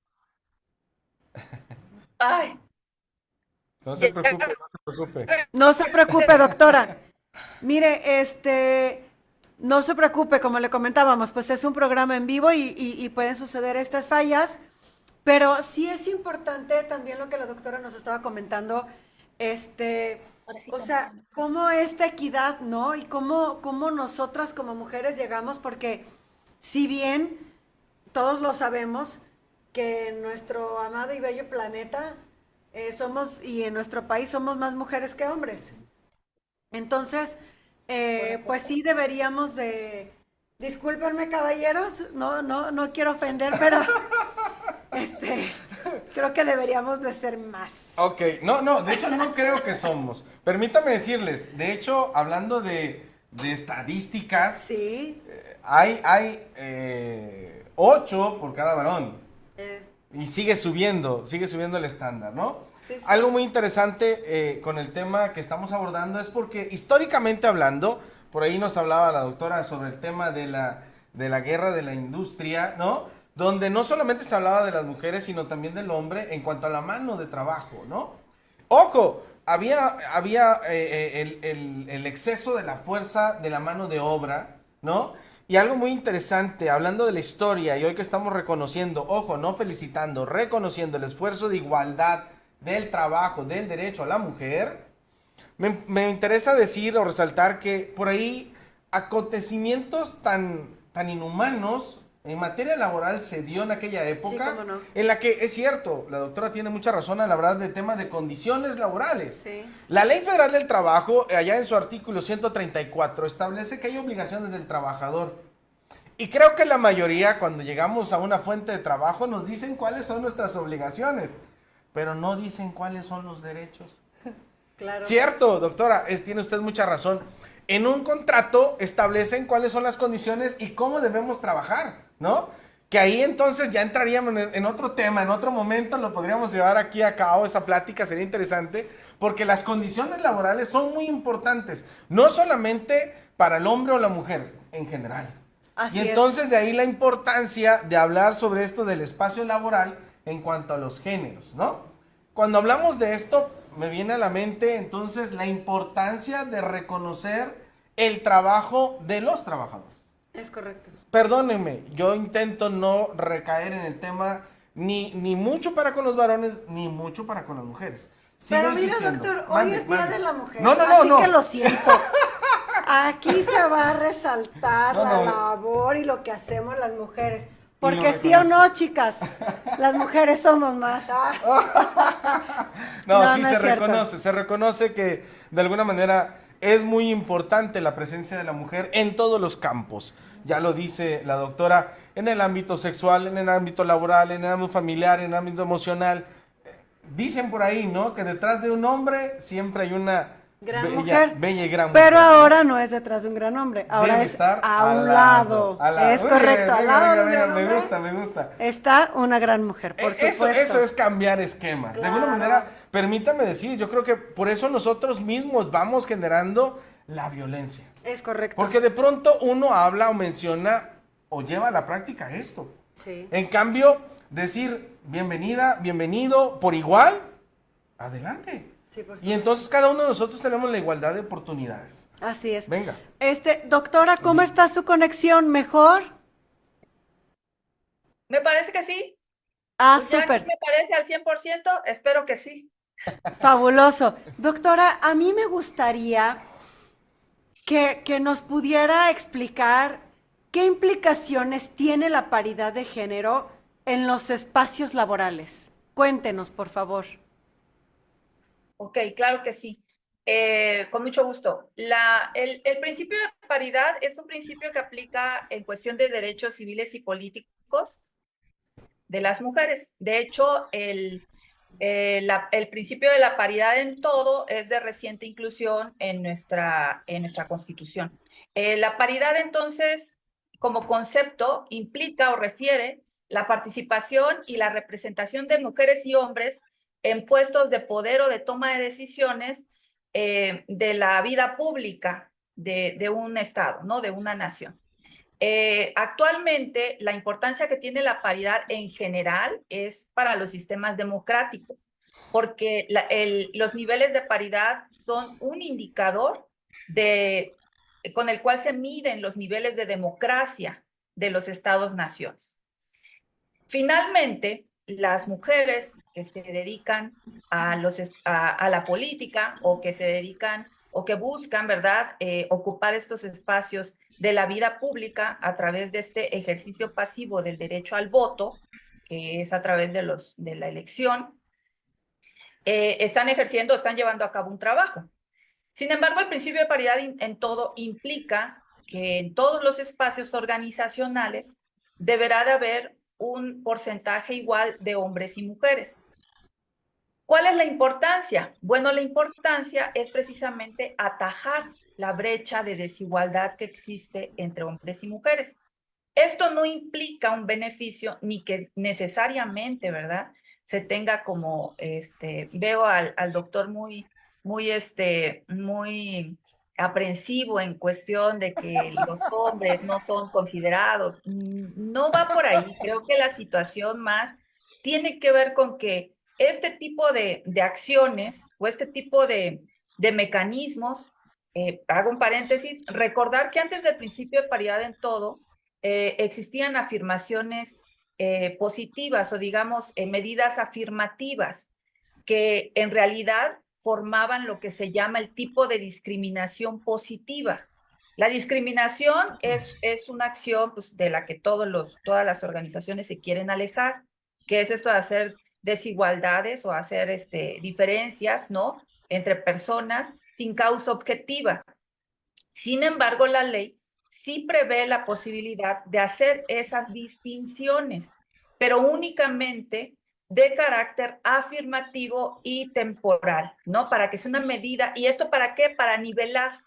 Ay, No se ya- preocupe, no se preocupe. No se preocupe, doctora. Mire, no se preocupe, como le comentábamos, pues es un programa en vivo y pueden suceder estas fallas, pero sí es importante también lo que la doctora nos estaba comentando, ahora sí, o sea, cómo esta equidad, ¿no? Y cómo nosotras como mujeres llegamos, porque si bien todos lo sabemos, que en nuestro amado y bello planeta y en nuestro país somos más mujeres que hombres. Entonces, pues sí deberíamos discúlpenme caballeros, no quiero ofender, pero creo que deberíamos de ser más. Ok, no, de hecho no creo que somos. Permítame decirles, de hecho, hablando de estadísticas, Sí, hay 8 por cada varón. eh, Y sigue subiendo el estándar, ¿no? Sí, sí. Algo muy interesante con el tema que estamos abordando es porque históricamente hablando, por ahí nos hablaba la doctora sobre el tema de la guerra de la industria, ¿no? Donde no solamente se hablaba de las mujeres, sino también del hombre en cuanto a la mano de trabajo, ¿no? Ojo, había el exceso de la fuerza de la mano de obra, ¿no? Y algo muy interesante, hablando de la historia y hoy que estamos reconociendo, ojo, no felicitando, reconociendo el esfuerzo de igualdad del trabajo, del derecho a la mujer, me interesa decir o resaltar que por ahí acontecimientos tan inhumanos en materia laboral se dio en aquella época, cómo no. en la que es cierto, la doctora tiene mucha razón al hablar del tema de condiciones laborales. Sí. La Ley Federal del Trabajo, allá en su artículo 134, establece que hay obligaciones del trabajador. Y creo que la mayoría, cuando llegamos a una fuente de trabajo, nos dicen cuáles son nuestras obligaciones, pero no dicen cuáles son los derechos. Claro. Cierto, doctora, tiene usted mucha razón. En un contrato establecen cuáles son las condiciones y cómo debemos trabajar, ¿no? Que ahí entonces ya entraríamos en otro tema, en otro momento lo podríamos llevar aquí a cabo, esa plática sería interesante, porque las condiciones laborales son muy importantes, no solamente para el hombre o la mujer, en general. Así Y es. entonces de ahí la importancia de hablar sobre esto del espacio laboral en cuanto a los géneros, ¿no? Cuando hablamos de esto, me viene a la mente entonces la importancia de reconocer el trabajo de los trabajadores. Es correcto. Perdónenme, yo intento no recaer en el tema ni mucho para con los varones, ni mucho para con las mujeres. Sigo Pero mira, insistiendo. doctor, hoy Mande, es Día mande. de la Mujer. No, así que lo siento. Aquí se va a resaltar No, la no. labor y lo que hacemos las mujeres. Y Porque lo sí o reconozco. no, chicas, las mujeres somos más. No, No, sí no se es cierto. se reconoce que de alguna manera es muy importante la presencia de la mujer en todos los campos. Ya lo dice la doctora, en el ámbito sexual, en el ámbito laboral, en el ámbito familiar, en el ámbito emocional. Dicen por ahí, ¿no? Que detrás de un hombre siempre hay una Gran bella, mujer. bella y gran Pero mujer. ahora no es detrás de un gran hombre, ahora Debe es estar a un al lado. al lado. Es Muy correcto, bien, al venga, lado venga, de un venga, gran me hombre gusta, me gusta. está una gran mujer, por supuesto. Eso es cambiar esquemas. De alguna Claro. manera, permítame decir, yo creo que por eso nosotros mismos vamos generando la violencia. Es correcto. Porque de pronto uno habla o menciona o lleva a la práctica esto. Sí. En cambio, decir bienvenida, bienvenido, por igual, adelante. Sí, por Y supuesto. entonces cada uno de nosotros tenemos la igualdad de oportunidades. Así es. Venga. Doctora, ¿cómo está su conexión? ¿Mejor? Me parece que sí. Ah, Pues ya que súper. me parece al 100%, espero que sí. Fabuloso. Doctora, a mí me gustaría que nos pudiera explicar qué implicaciones tiene la paridad de género en los espacios laborales. Cuéntenos, por favor. Ok, claro que sí. Con mucho gusto. El principio de paridad es un principio que aplica en cuestión de derechos civiles y políticos de las mujeres. De hecho, el principio de la paridad en todo es de reciente inclusión en nuestra Constitución. La paridad, entonces, como concepto, implica o refiere la participación y la representación de mujeres y hombres en puestos de poder o de toma de decisiones de la vida pública de un Estado, ¿no? De una nación. Actualmente, la importancia que tiene la paridad en general es para los sistemas democráticos, porque los niveles de paridad son un indicador con el cual se miden los niveles de democracia de los estados-naciones. Finalmente, las mujeres que se dedican a la política o que se dedican o que buscan, ¿verdad?, ocupar estos espacios de la vida pública a través de este ejercicio pasivo del derecho al voto, que es a través de la elección, están ejerciendo, están llevando a cabo un trabajo. Sin embargo, el principio de paridad en todo implica que en todos los espacios organizacionales deberá de haber un porcentaje igual de hombres y mujeres. ¿Cuál es la importancia? Bueno, la importancia es precisamente atajar la brecha de desigualdad que existe entre hombres y mujeres. Esto no implica un beneficio ni que necesariamente, ¿verdad?, se tenga como, veo al doctor muy aprensivo en cuestión de que los hombres no son considerados. No va por ahí. Creo que la situación más tiene que ver con que este tipo de acciones o este tipo de mecanismos, hago un paréntesis, recordar que antes del principio de paridad en todo, existían afirmaciones positivas o digamos medidas afirmativas que en realidad formaban lo que se llama el tipo de discriminación positiva. La discriminación es una acción pues, de la que todas las organizaciones se quieren alejar, que es esto de hacer desigualdades o hacer diferencias, ¿no?, entre personas sin causa objetiva. Sin embargo, la ley sí prevé la posibilidad de hacer esas distinciones, pero únicamente de carácter afirmativo y temporal, ¿no? Para que sea una medida, ¿y esto para qué? Para nivelar,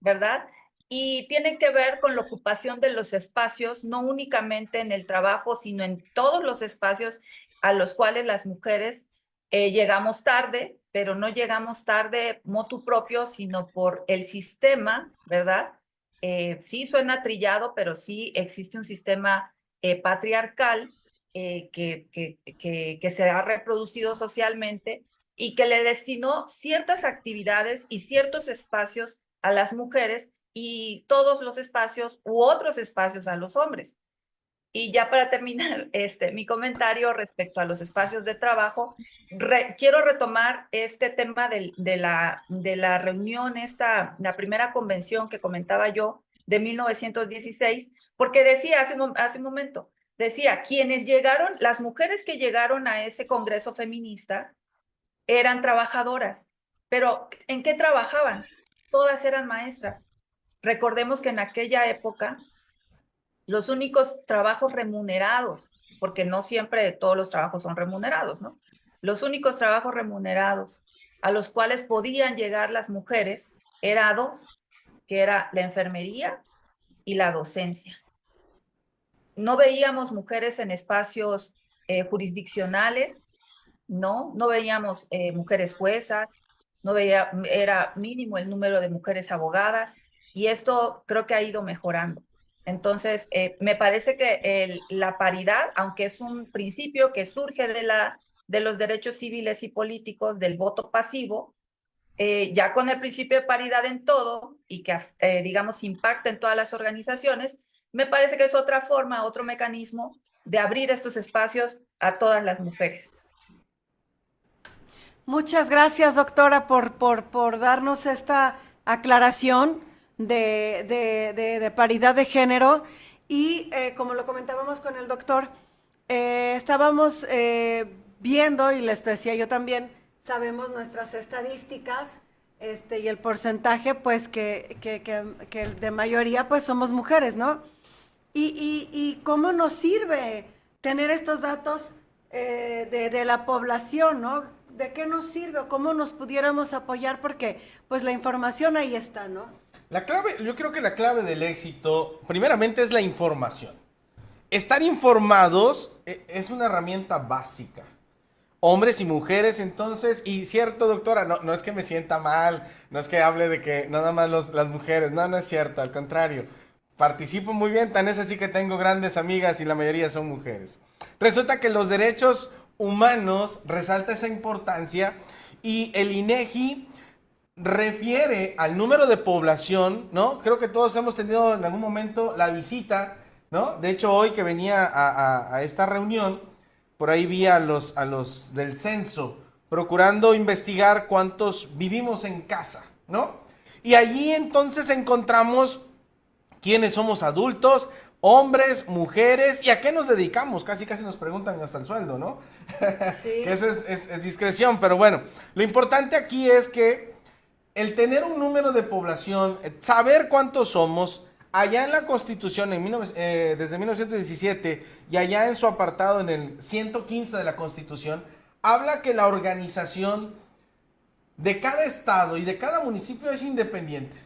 ¿verdad? Y tiene que ver con la ocupación de los espacios, no únicamente en el trabajo, sino en todos los espacios a los cuales las mujeres llegamos tarde, pero no llegamos tarde motu propio, sino por el sistema, ¿verdad? Sí suena trillado, pero sí existe un sistema patriarcal que se ha reproducido socialmente y que le destinó ciertas actividades y ciertos espacios a las mujeres y todos los espacios u otros espacios a los hombres. Y ya para terminar mi comentario respecto a los espacios de trabajo, quiero retomar este tema de la reunión, la primera convención que comentaba yo de 1916, porque decía hace un momento, decía, quienes llegaron, las mujeres que llegaron a ese congreso feminista eran trabajadoras, pero ¿en qué trabajaban? Todas eran maestras. Recordemos que en aquella época los únicos trabajos remunerados, porque no siempre todos los trabajos son remunerados, ¿no? Los únicos trabajos remunerados a los cuales podían llegar las mujeres era dos, que era la enfermería y la docencia. No veíamos mujeres en espacios jurisdiccionales, no veíamos mujeres juezas, era mínimo el número de mujeres abogadas, y esto creo que ha ido mejorando. Entonces, me parece que la paridad, aunque es un principio que surge de los derechos civiles y políticos del voto pasivo, ya con el principio de paridad en todo y que, digamos, impacta en todas las organizaciones, me parece que es otra forma, otro mecanismo de abrir estos espacios a todas las mujeres. Muchas gracias, doctora, por darnos esta aclaración de paridad de género. Y como lo comentábamos con el doctor, estábamos viendo, y les decía yo también, sabemos nuestras estadísticas y el porcentaje, pues que de mayoría pues somos mujeres, ¿no? Y cómo nos sirve tener estos datos de la población, ¿no? ¿De qué nos sirve o cómo nos pudiéramos apoyar? Porque pues la información ahí está, ¿no? La clave, yo creo que la clave del éxito, primeramente, es la información. Estar informados es una herramienta básica. Hombres y mujeres, entonces, y cierto, doctora, no es que me sienta mal, no es que hable de que nada más las mujeres, no es cierto, al contrario. Participo muy bien, tan es así que tengo grandes amigas y la mayoría son mujeres. Resulta que los derechos humanos resalta esa importancia y el INEGI refiere al número de población, ¿no? Creo que todos hemos tenido en algún momento la visita, ¿no? De hecho, hoy que venía a esta reunión, por ahí vi a los del censo, procurando investigar cuántos vivimos en casa, ¿no? Y allí entonces encontramos quiénes somos adultos, hombres, mujeres, y a qué nos dedicamos. Casi nos preguntan hasta el sueldo, ¿no? Sí. Que eso es discreción, pero bueno, lo importante aquí es que el tener un número de población, saber cuántos somos, allá en la Constitución, desde 1917, y allá en su apartado, en el 115 de la Constitución, habla que la organización de cada estado y de cada municipio es independiente.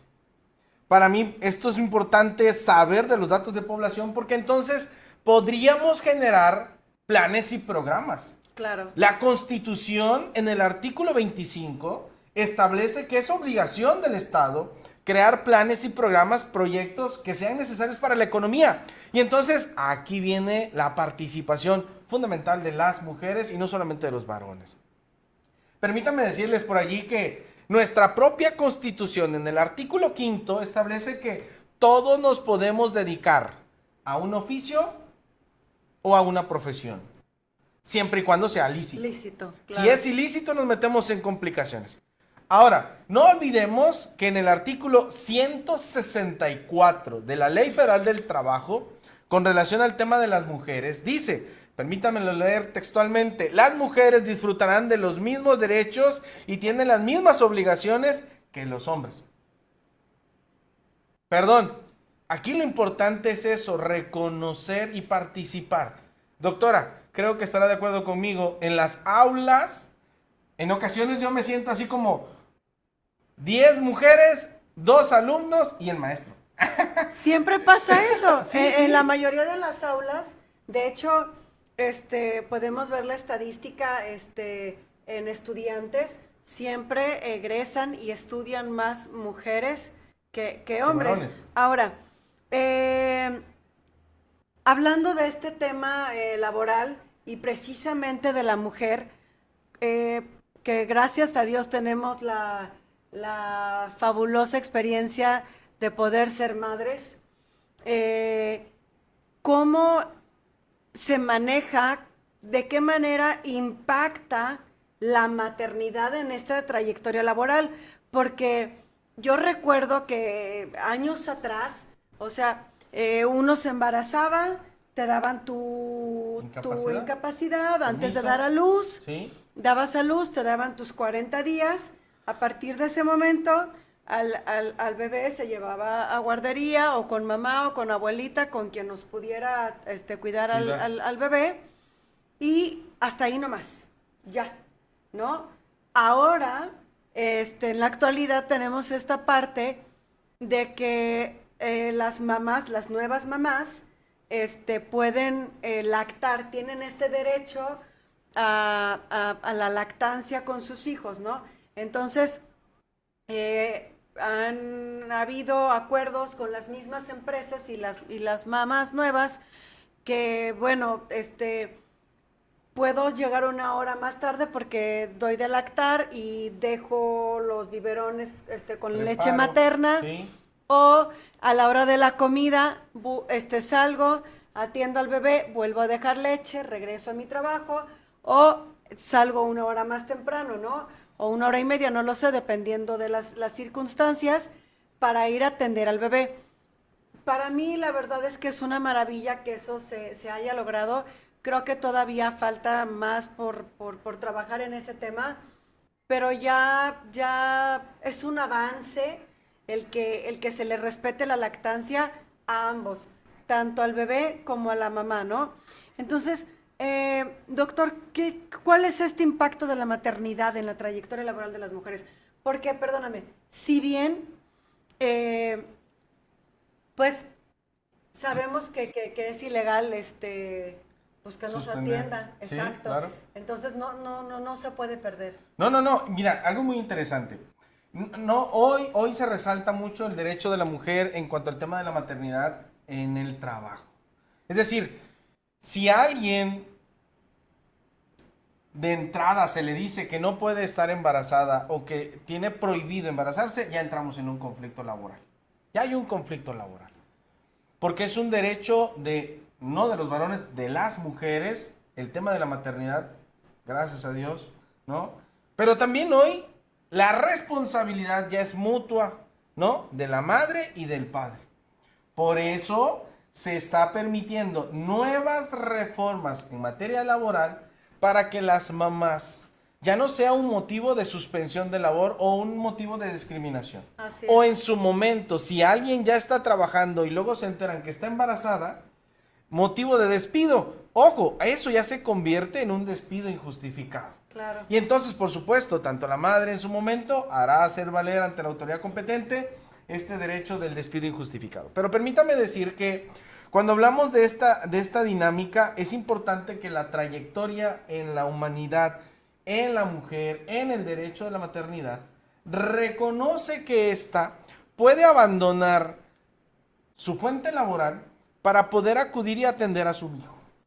Para mí esto es importante saber de los datos de población, porque entonces podríamos generar planes y programas. Claro. La Constitución, en el artículo 25, establece que es obligación del Estado crear planes y programas, proyectos que sean necesarios para la economía. Y entonces aquí viene la participación fundamental de las mujeres y no solamente de los varones. Permítanme decirles por allí que nuestra propia Constitución, en el artículo 5, establece que todos nos podemos dedicar a un oficio o a una profesión, siempre y cuando sea lícito. Lícito, claro. Si es ilícito, nos metemos en complicaciones. Ahora, no olvidemos que en el artículo 164 de la Ley Federal del Trabajo, con relación al tema de las mujeres, dice, permítanmelo leer textualmente, las mujeres disfrutarán de los mismos derechos y tienen las mismas obligaciones que los hombres. Perdón, aquí lo importante es eso, reconocer y participar. Doctora, creo que estará de acuerdo conmigo, en las aulas, en ocasiones yo me siento así como 10 mujeres, 2 alumnos y el maestro. Siempre pasa eso. Sí, En sí. la mayoría de las aulas, de hecho, podemos ver la estadística en estudiantes, siempre egresan y estudian más mujeres que hombres. varones. Ahora, hablando de este tema laboral y precisamente de la mujer, que gracias a Dios tenemos la fabulosa experiencia de poder ser madres, ¿cómo se maneja, de qué manera impacta la maternidad en esta trayectoria laboral? Porque yo recuerdo que años atrás, o sea, uno se embarazaba, te daban tu incapacidad antes de Permiso. dar a luz, ¿Sí? dabas a luz, te daban tus 40 días, a partir de ese momento al bebé se llevaba a guardería o con mamá o con abuelita, con quien nos pudiera cuidar al bebé, y hasta ahí nomás, ya, ¿no? Ahora en la actualidad tenemos esta parte de que las mamás, las nuevas mamás, pueden lactar, tienen este derecho a la lactancia con sus hijos, ¿no? Entonces, han habido acuerdos con las mismas empresas y las mamás nuevas que, bueno, puedo llegar una hora más tarde porque doy de lactar y dejo los biberones con leche Preparo, materna. sí. O a la hora de la comida, salgo, atiendo al bebé, vuelvo a dejar leche, regreso a mi trabajo, o salgo una hora más temprano, ¿no? O una hora y media, no lo sé, dependiendo de las circunstancias, para ir a atender al bebé. Para mí, la verdad es que es una maravilla que eso se haya logrado. Creo que todavía falta más por trabajar en ese tema, pero ya es un avance el que se le respete la lactancia a ambos, tanto al bebé como a la mamá, ¿no? Entonces, doctor, ¿cuál es este impacto de la maternidad en la trayectoria laboral de las mujeres? Porque, perdóname, si bien, pues, sabemos que es ilegal, pues que nos Suspender. atienda, Sí, exacto. claro. Entonces, no se puede perder. No, mira, algo muy interesante. No, hoy se resalta mucho el derecho de la mujer en cuanto al tema de la maternidad en el trabajo. Es decir, si a alguien de entrada se le dice que no puede estar embarazada o que tiene prohibido embarazarse, ya entramos en un conflicto laboral. Ya hay un conflicto laboral. Porque es un derecho no de los varones, de las mujeres, el tema de la maternidad, gracias a Dios, ¿no? Pero también hoy la responsabilidad ya es mutua, ¿no? De la madre y del padre. Por eso se está permitiendo nuevas reformas en materia laboral para que las mamás ya no sea un motivo de suspensión de labor o un motivo de discriminación. Así O es. en su momento, si alguien ya está trabajando y luego se enteran que está embarazada, motivo de despido. Ojo, eso ya se convierte en un despido injustificado. Claro. Y entonces, por supuesto, tanto la madre en su momento hará hacer valer ante la autoridad competente este derecho del despido injustificado. Pero permítame decir que cuando hablamos de esta dinámica, es importante que la trayectoria en la humanidad, en la mujer, en el derecho de la maternidad, reconoce que ésta puede abandonar su fuente laboral para poder acudir y atender a su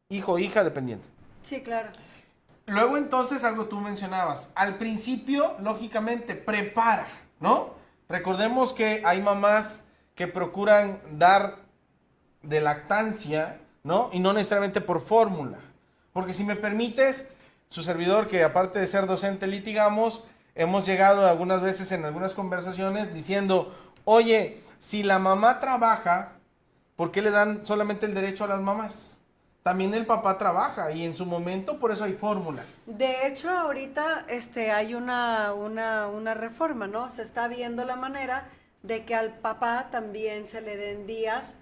hijo o hija dependiente. Sí, claro. Luego entonces algo tú mencionabas, al principio lógicamente prepara, ¿no? Recordemos que hay mamás que procuran dar de lactancia, ¿no? Y no necesariamente por fórmula, porque si me permites, su servidor que aparte de ser docente litigamos, hemos llegado algunas veces en algunas conversaciones diciendo, oye, si la mamá trabaja, ¿por qué le dan solamente el derecho a las mamás? También el papá trabaja y en su momento por eso hay fórmulas. De hecho, ahorita hay una reforma, ¿no? Se está viendo la manera de que al papá también se le den días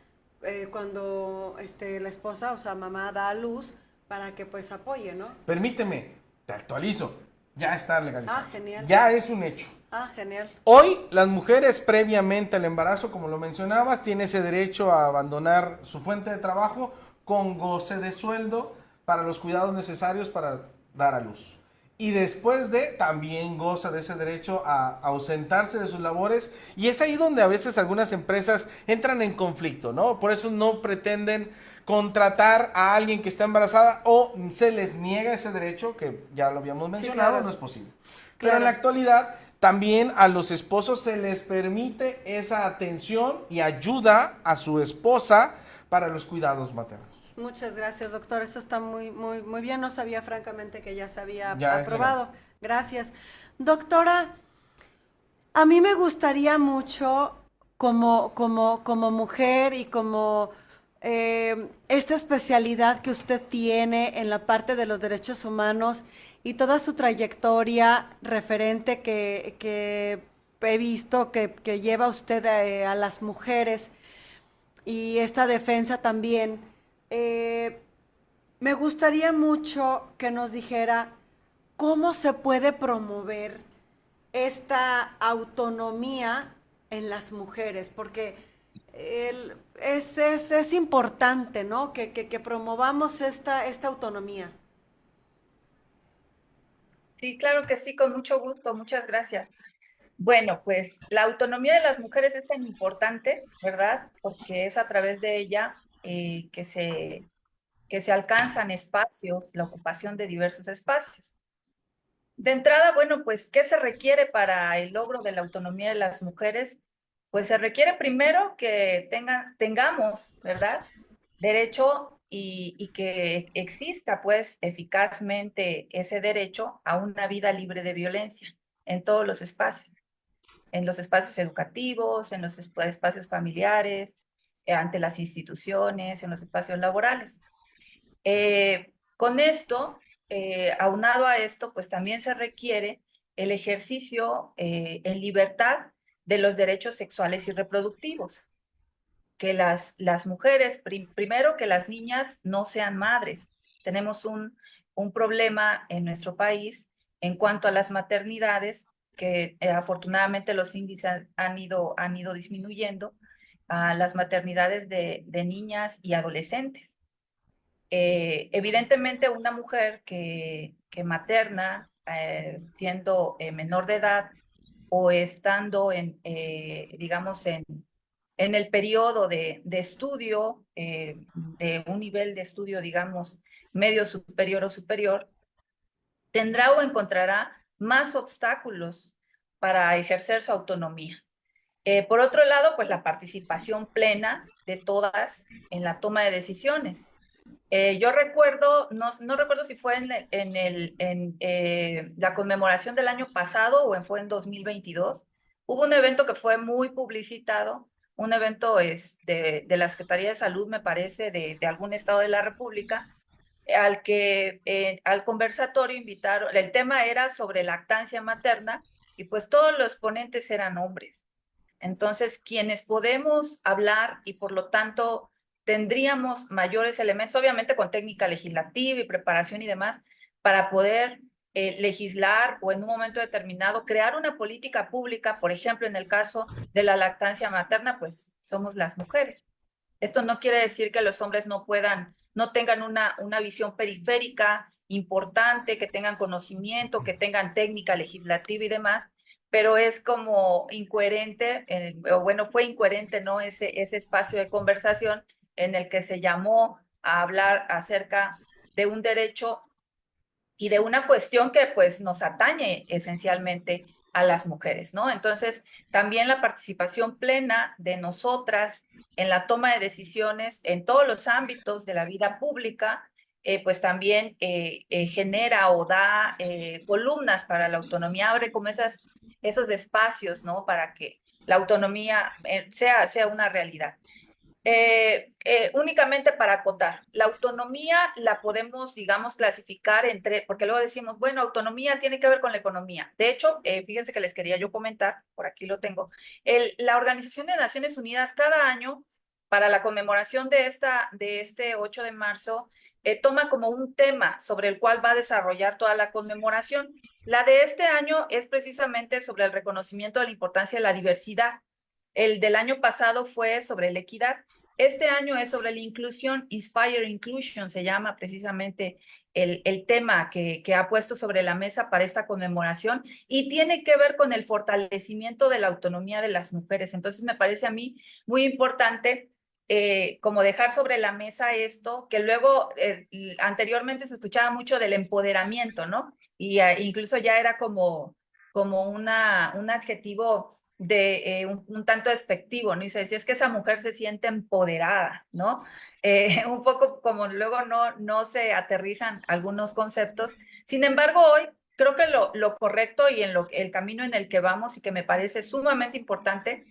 cuando la esposa, o sea, mamá da a luz para que pues apoye, ¿no? Permíteme, te actualizo. Ya está legalizado. Ah, genial. Ya es un hecho. Ah, genial. Hoy las mujeres previamente al embarazo, como lo mencionabas, tienen ese derecho a abandonar su fuente de trabajo con goce de sueldo para los cuidados necesarios para dar a luz. Y después también goza de ese derecho a ausentarse de sus labores. Y es ahí donde a veces algunas empresas entran en conflicto, ¿no? Por eso no pretenden contratar a alguien que está embarazada o se les niega ese derecho, que ya lo habíamos mencionado, claro. no es posible. Pero Claro. en la actualidad también a los esposos se les permite esa atención y ayuda a su esposa para los cuidados maternos. Muchas gracias, doctor. Eso está muy bien. No sabía francamente que ya se había Ya es aprobado. Gracias. Doctora, a mí me gustaría mucho como mujer y como esta especialidad que usted tiene en la parte de los derechos humanos y toda su trayectoria referente que he visto que lleva usted a las mujeres y esta defensa también. Me gustaría mucho que nos dijera cómo se puede promover esta autonomía en las mujeres? Porque es importante, ¿no? Que promovamos esta autonomía. Sí, claro que sí, con mucho gusto, muchas gracias. Bueno, pues la autonomía de las mujeres es tan importante, ¿verdad? Porque es a través de ella que se alcanzan espacios, la ocupación de diversos espacios. De entrada, bueno, pues, ¿qué se requiere para el logro de la autonomía de las mujeres? Pues se requiere primero que tengamos, ¿verdad? Derecho y que exista, pues, eficazmente ese derecho a una vida libre de violencia en todos los espacios, en los espacios educativos, en los espacios familiares, ante las instituciones, en los espacios laborales. Con esto, aunado a esto, pues también se requiere el ejercicio en libertad de los derechos sexuales y reproductivos. Que las mujeres, primero que las niñas no sean madres. Tenemos un problema en nuestro país en cuanto a las maternidades, que afortunadamente los índices han ido disminuyendo, a las maternidades de niñas y adolescentes. Evidentemente una mujer que materna, siendo menor de edad o estando digamos, en el periodo de estudio, de un nivel de estudio, digamos, medio superior o superior, tendrá o encontrará más obstáculos para ejercer su autonomía. Por otro lado, pues la participación plena de todas en la toma de decisiones. Yo recuerdo, no recuerdo si fue en la conmemoración del año pasado o fue en 2022. Hubo un evento que fue muy publicitado, un evento de la Secretaría de Salud, me parece, de algún estado de la República, al conversatorio invitaron, el tema era sobre lactancia materna y pues todos los ponentes eran hombres. Entonces, quienes podemos hablar y por lo tanto tendríamos mayores elementos, obviamente con técnica legislativa y preparación y demás, para poder legislar o en un momento determinado crear una política pública, por ejemplo, en el caso de la lactancia materna, pues somos las mujeres. Esto no quiere decir que los hombres no tengan una visión periférica importante, que tengan conocimiento, que tengan técnica legislativa y demás, pero es como incoherente, o bueno, fue incoherente, ¿no? Ese espacio de conversación en el que se llamó a hablar acerca de un derecho y de una cuestión que pues nos atañe esencialmente a las mujeres, ¿no? Entonces, también la participación plena de nosotras en la toma de decisiones en todos los ámbitos de la vida pública, pues también genera o da columnas para la autonomía, abre como esos espacios, ¿no? Para que la autonomía sea una realidad. Únicamente para acotar, la autonomía la podemos, digamos, clasificar entre, porque luego decimos, bueno, autonomía tiene que ver con la economía. De hecho, fíjense que les quería yo comentar, por aquí lo tengo, la Organización de Naciones Unidas cada año, para la conmemoración de este 8 de marzo, toma como un tema sobre el cual va a desarrollar toda la conmemoración. La de este año es precisamente sobre el reconocimiento de la importancia de la diversidad. El del año pasado fue sobre la equidad. Este año es sobre la inclusión, Inspire Inclusion se llama precisamente el tema que ha puesto sobre la mesa para esta conmemoración y tiene que ver con el fortalecimiento de la autonomía de las mujeres. Entonces me parece a mí muy importante como dejar sobre la mesa esto, que luego anteriormente se escuchaba mucho del empoderamiento, ¿no? Y incluso ya era como un adjetivo de un tanto despectivo, ¿no? Y se decía, es que esa mujer se siente empoderada, ¿no? Un poco como luego no se aterrizan algunos conceptos. Sin embargo, hoy creo que lo correcto y el camino en el que vamos y que me parece sumamente importante,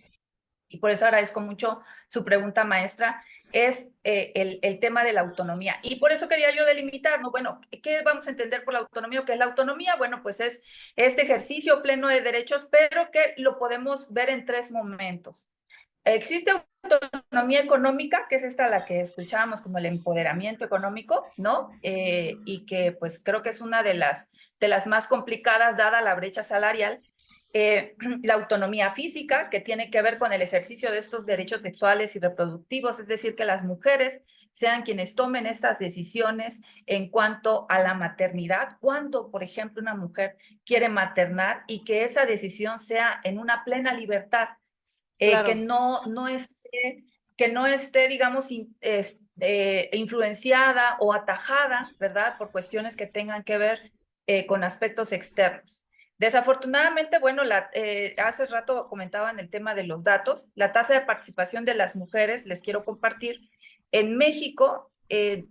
y por eso agradezco mucho su pregunta, maestra, es el tema de la autonomía. Y por eso quería yo delimitar, ¿no? Bueno, ¿qué vamos a entender por la autonomía? ¿Qué es la autonomía? Bueno, pues es este ejercicio pleno de derechos, pero que lo podemos ver en tres momentos. Existe autonomía económica, que es esta la que escuchábamos como el empoderamiento económico, ¿no? Y que pues creo que es una de las más complicadas dada la brecha salarial. la autonomía física, que tiene que ver con el ejercicio de estos derechos sexuales y reproductivos, es decir, que las mujeres sean quienes tomen estas decisiones en cuanto a la maternidad, cuando, por ejemplo, una mujer quiere maternar y que esa decisión sea en una plena libertad, Claro. que no esté, digamos, influenciada o atajada, ¿verdad? Por cuestiones que tengan que ver con aspectos externos. Desafortunadamente, bueno, hace rato comentaban el tema de los datos, la tasa de participación de las mujeres, les quiero compartir, en México,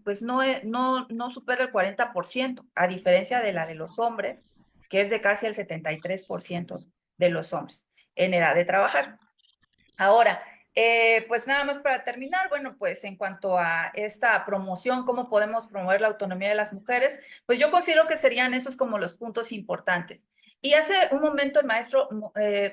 pues no supera el 40%, a diferencia de la de los hombres, que es de casi el 73% de los hombres en edad de trabajar. Ahora, pues nada más para terminar, bueno, pues en cuanto a esta promoción, cómo podemos promover la autonomía de las mujeres, pues yo considero que serían esos como los puntos importantes. Y hace un momento el maestro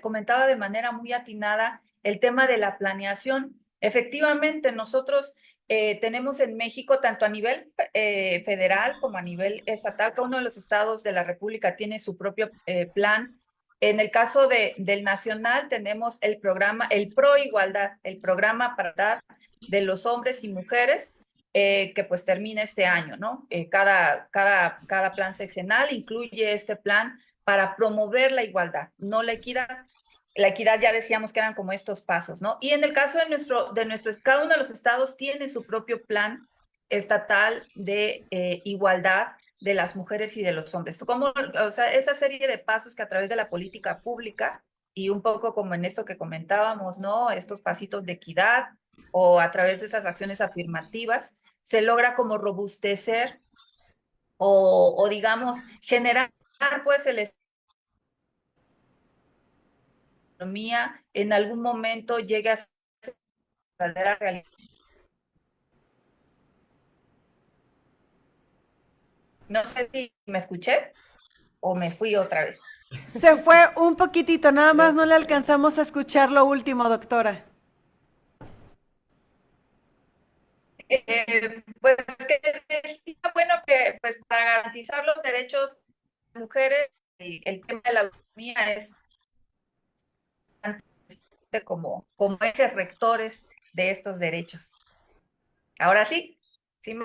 comentaba de manera muy atinada el tema de la planeación. Efectivamente, nosotros tenemos en México, tanto a nivel federal como a nivel estatal, cada uno de los estados de la República tiene su propio plan. En el caso del nacional tenemos el programa, el Pro Igualdad, el programa para dar de los hombres y mujeres, que pues termina este año, ¿no? Cada plan seccional incluye este plan para promover la igualdad, no la equidad. La equidad ya decíamos que eran como estos pasos, ¿no? Y en el caso de cada uno de los estados tiene su propio plan estatal de igualdad de las mujeres y de los hombres. Como, o sea, esa serie de pasos que a través de la política pública y un poco como en esto que comentábamos, ¿no? Estos pasitos de equidad o a través de esas acciones afirmativas, se logra como robustecer o digamos, generar pues el economía en algún momento llegue a ser verdadera realidad. No sé si me escuché o me fui otra vez. Se fue un poquitito, nada más no le alcanzamos a escuchar lo último, doctora. Pues que decía, bueno, que pues para garantizar los derechos de las mujeres, el tema de la autonomía es como ejes rectores de estos derechos. Ahora sí, sí.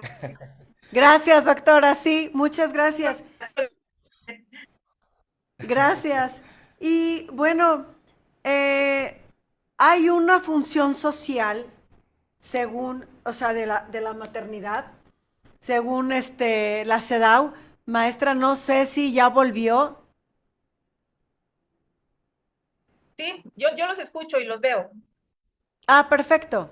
Gracias, doctora, sí, muchas gracias. Gracias. Y bueno, hay una función social según, o sea, de la maternidad, según la CEDAW. Maestra, no sé si ya volvió. Sí, yo los escucho y los veo. Ah, perfecto.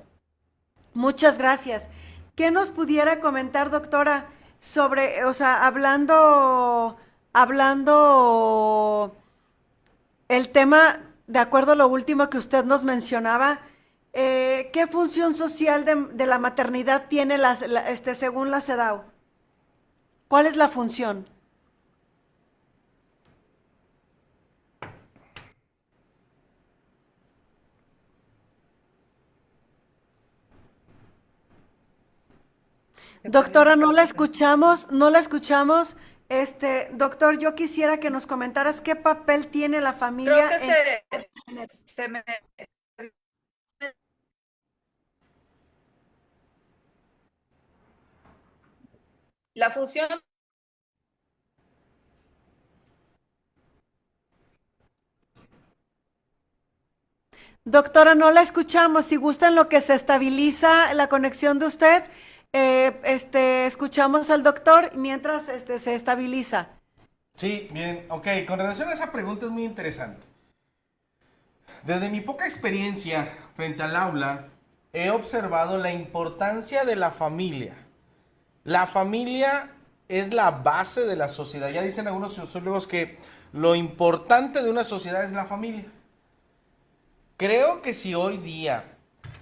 Muchas gracias. ¿Qué nos pudiera comentar, doctora, sobre, o sea, hablando el tema, de acuerdo a lo último que usted nos mencionaba, ¿qué función social de la maternidad tiene según la CEDAW? ¿Cuál es la función? Doctora, no la escuchamos, no la escuchamos. Doctor, yo quisiera que nos comentaras qué papel tiene la familia. Creo que la función. Doctora, no la escuchamos. Si gusta en lo que se estabiliza la conexión de usted, escuchamos al doctor mientras se estabiliza. Sí, bien, ok. Con relación a esa pregunta es muy interesante. Desde mi poca experiencia frente al aula, he observado la importancia de la familia. La familia es la base de la sociedad. Ya dicen algunos sociólogos que lo importante de una sociedad es la familia. Creo que si hoy día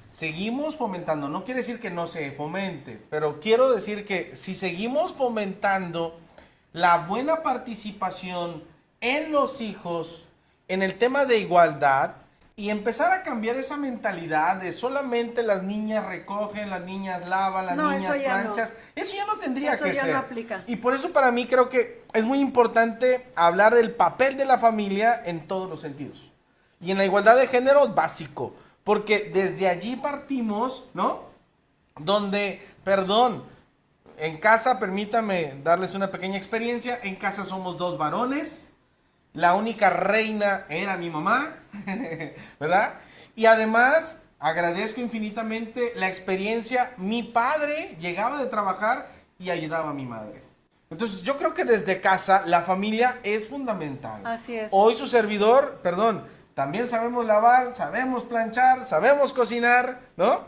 seguimos fomentando, no quiere decir que no se fomente, pero quiero decir que si seguimos fomentando la buena participación en los hijos, en el tema de igualdad, y empezar a cambiar esa mentalidad de solamente las niñas recogen, las niñas lavan, las No, niñas eso ya planchas. Eso ya no tendría Eso que ya ser. no aplica. Y por eso para mí creo que es muy importante hablar del papel de la familia en todos los sentidos. Y en la igualdad de género, básico. Porque desde allí partimos, ¿no? Donde, perdón, en casa, permítame darles una pequeña experiencia. En casa somos 2 varones. La única reina era mi mamá, ¿verdad? Y además, agradezco infinitamente la experiencia. Mi padre llegaba de trabajar y ayudaba a mi madre. Entonces, yo creo que desde casa la familia es fundamental. Así es. Hoy su servidor, perdón, también sabemos lavar, sabemos planchar, sabemos cocinar, ¿no?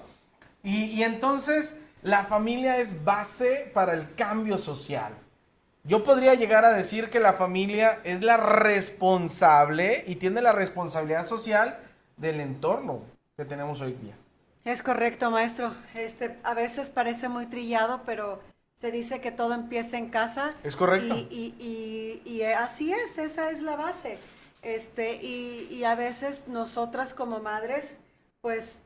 Y entonces, la familia es base para el cambio social. Yo podría llegar a decir que la familia es la responsable y tiene la responsabilidad social del entorno que tenemos hoy día. Es correcto, maestro. A veces parece muy trillado, pero se dice que todo empieza en casa. Es correcto. Y así es, esa es la base. Y a veces nosotras como madres, pues,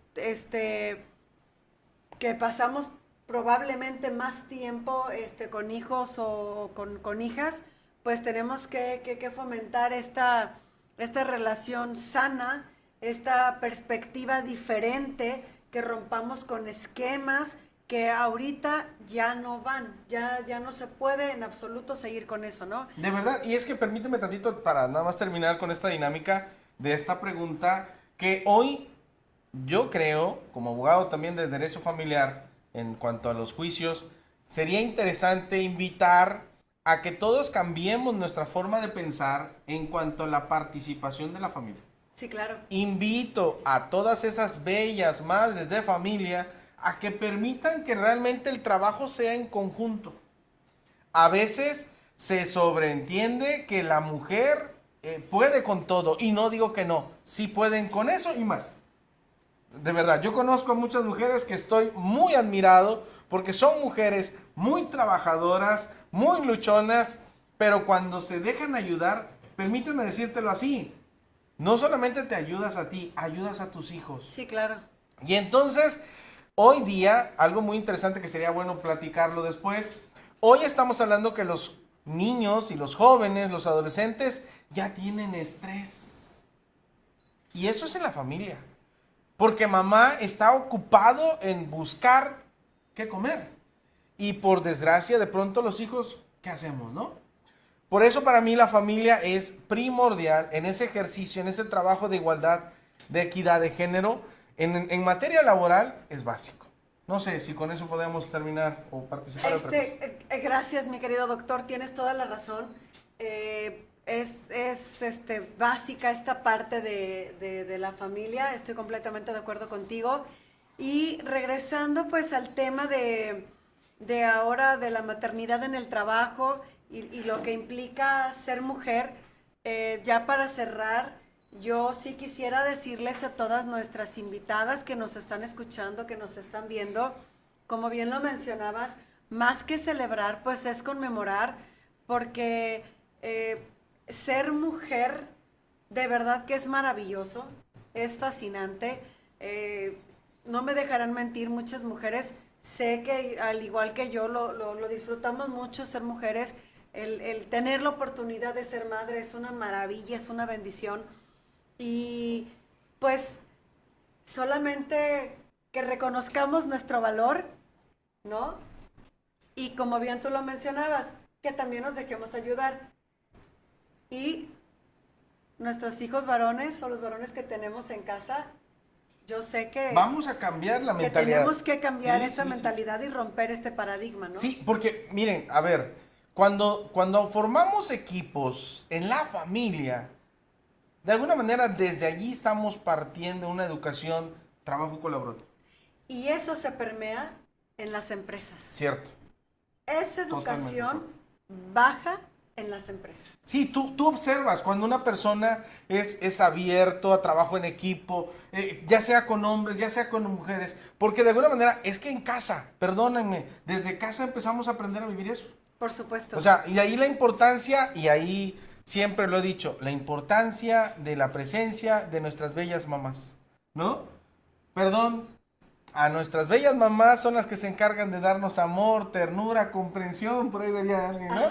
que pasamos probablemente más tiempo con hijos o con hijas, pues tenemos que fomentar esta relación sana, esta perspectiva diferente, que rompamos con esquemas que ahorita ya no van, ya no se puede en absoluto seguir con eso, ¿no? De verdad, y es que permíteme tantito para nada más terminar con esta dinámica de esta pregunta, que hoy yo creo, como abogado también de derecho familiar, en cuanto a los juicios, sería interesante invitar a que todos cambiemos nuestra forma de pensar en cuanto a la participación de la familia. Sí, claro. Invito a todas esas bellas madres de familia a que permitan que realmente el trabajo sea en conjunto. A veces se sobreentiende que la mujer puede con todo, y no digo que no, sí pueden con eso y más. De verdad, yo conozco a muchas mujeres que estoy muy admirado porque son mujeres muy trabajadoras, muy luchonas, pero cuando se dejan ayudar, permíteme decírtelo así, no solamente te ayudas a ti, ayudas a tus hijos. Sí, claro. Y entonces, hoy día, algo muy interesante que sería bueno platicarlo después, hoy estamos hablando que los niños y los jóvenes, los adolescentes, ya tienen estrés. Y eso es en la familia. Porque mamá está ocupado en buscar qué comer. Y por desgracia, de pronto los hijos, ¿qué hacemos, no? Por eso para mí la familia es primordial en ese ejercicio, en ese trabajo de igualdad, de equidad de género. En materia laboral es básico. No sé si con eso podemos terminar o participar de otra cosa. Gracias, mi querido doctor, tienes toda la razón. Es básica esta parte de la familia, estoy completamente de acuerdo contigo. Y regresando pues al tema de ahora de la maternidad en el trabajo y lo que implica ser mujer, ya para cerrar, yo sí quisiera decirles a todas nuestras invitadas que nos están escuchando, que nos están viendo, como bien lo mencionabas, más que celebrar, pues es conmemorar, porque ser mujer de verdad que es maravilloso, es fascinante. No me dejarán mentir, muchas mujeres, sé que al igual que yo lo disfrutamos mucho ser mujeres. El tener la oportunidad de ser madre es una maravilla, es una bendición. Y pues solamente que reconozcamos nuestro valor, ¿no? Y como bien tú lo mencionabas, que también nos dejemos ayudar. Y nuestros hijos varones o los varones que tenemos en casa, yo sé que vamos a cambiar la mentalidad. tenemos que cambiar esta mentalidad y romper este paradigma, ¿no? Sí, porque miren, a ver, cuando formamos equipos en la familia, de alguna manera desde allí estamos partiendo de una educación, trabajo colaborativo. Y eso se permea en las empresas. Cierto. Esa educación baja en las empresas. Sí, tú observas cuando una persona es abierto a trabajo en equipo, ya sea con hombres, ya sea con mujeres, porque de alguna manera es que en casa, perdónenme, desde casa empezamos a aprender a vivir eso. Por supuesto. O sea, y de ahí la importancia, y ahí siempre lo he dicho, la importancia de la presencia de nuestras bellas mamás, ¿no? Perdón, a nuestras bellas mamás son las que se encargan de darnos amor, ternura, comprensión, por ahí diría alguien, ¿no?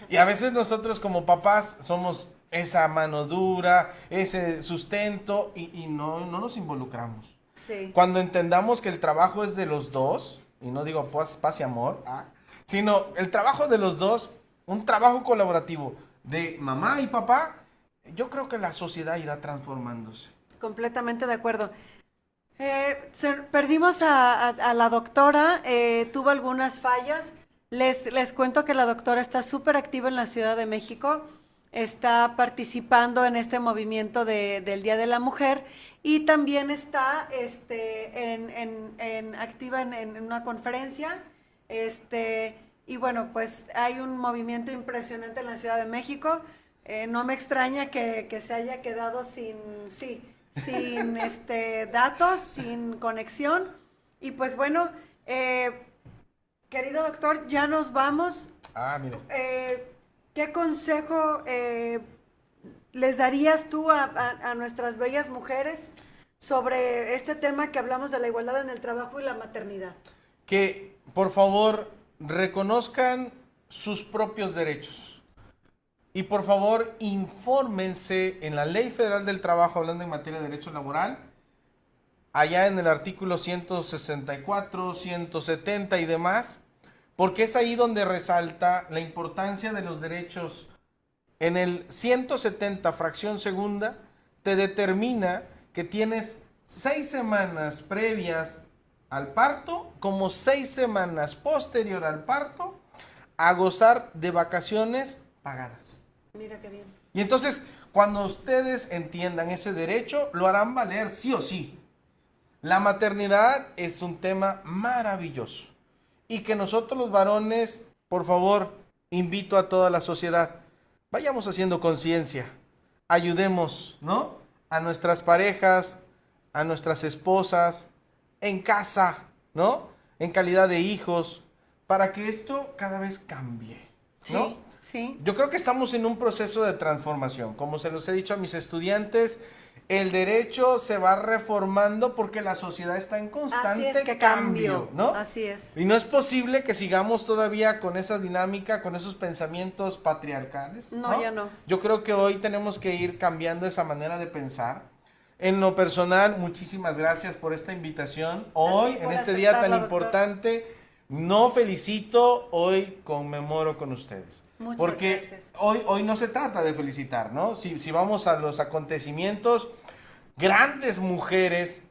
Y a veces nosotros como papás somos esa mano dura, ese sustento y no nos involucramos. Sí. Cuando entendamos que el trabajo es de los dos, y no digo paz y amor, sino el trabajo de los dos, un trabajo colaborativo de mamá y papá, yo creo que la sociedad irá transformándose. Completamente de acuerdo. Perdimos a la doctora, tuvo algunas fallas. Les cuento que la doctora está súper activa en la Ciudad de México, está participando en este movimiento del Día de la Mujer y también está activa en una conferencia. Y bueno, pues hay un movimiento impresionante en la Ciudad de México. No me extraña que se haya quedado sin datos, sin conexión. Y pues bueno, querido doctor, ya nos vamos. Mire. ¿Qué consejo les darías tú a nuestras bellas mujeres sobre este tema que hablamos de la igualdad en el trabajo y la maternidad? Que, por favor, reconozcan sus propios derechos. Y por favor, infórmense en la Ley Federal del Trabajo, hablando en materia de derecho laboral, allá en el artículo 164, 170 y demás, porque es ahí donde resalta la importancia de los derechos. En el 170, fracción segunda, te determina que tienes 6 semanas previas al parto, como 6 semanas posterior al parto, a gozar de vacaciones pagadas. Mira qué bien. Y entonces, cuando ustedes entiendan ese derecho, lo harán valer sí o sí. La maternidad es un tema maravilloso. Y que nosotros los varones, por favor, invito a toda la sociedad, vayamos haciendo conciencia. Ayudemos, ¿no? A nuestras parejas, a nuestras esposas, en casa, ¿no? En calidad de hijos, para que esto cada vez cambie, ¿no? Sí, sí. Yo creo que estamos en un proceso de transformación. Como se los he dicho a mis estudiantes, el derecho se va reformando porque la sociedad está en constante cambio, ¿no? Así es. Y no es posible que sigamos todavía con esa dinámica, con esos pensamientos patriarcales. No, ya no. Yo creo que hoy tenemos que ir cambiando esa manera de pensar. En lo personal, muchísimas gracias por esta invitación. Hoy, en este día tan importante, no felicito, hoy conmemoro con ustedes. Muchas porque gracias. hoy no se trata de felicitar, ¿no? Si vamos a los acontecimientos, grandes mujeres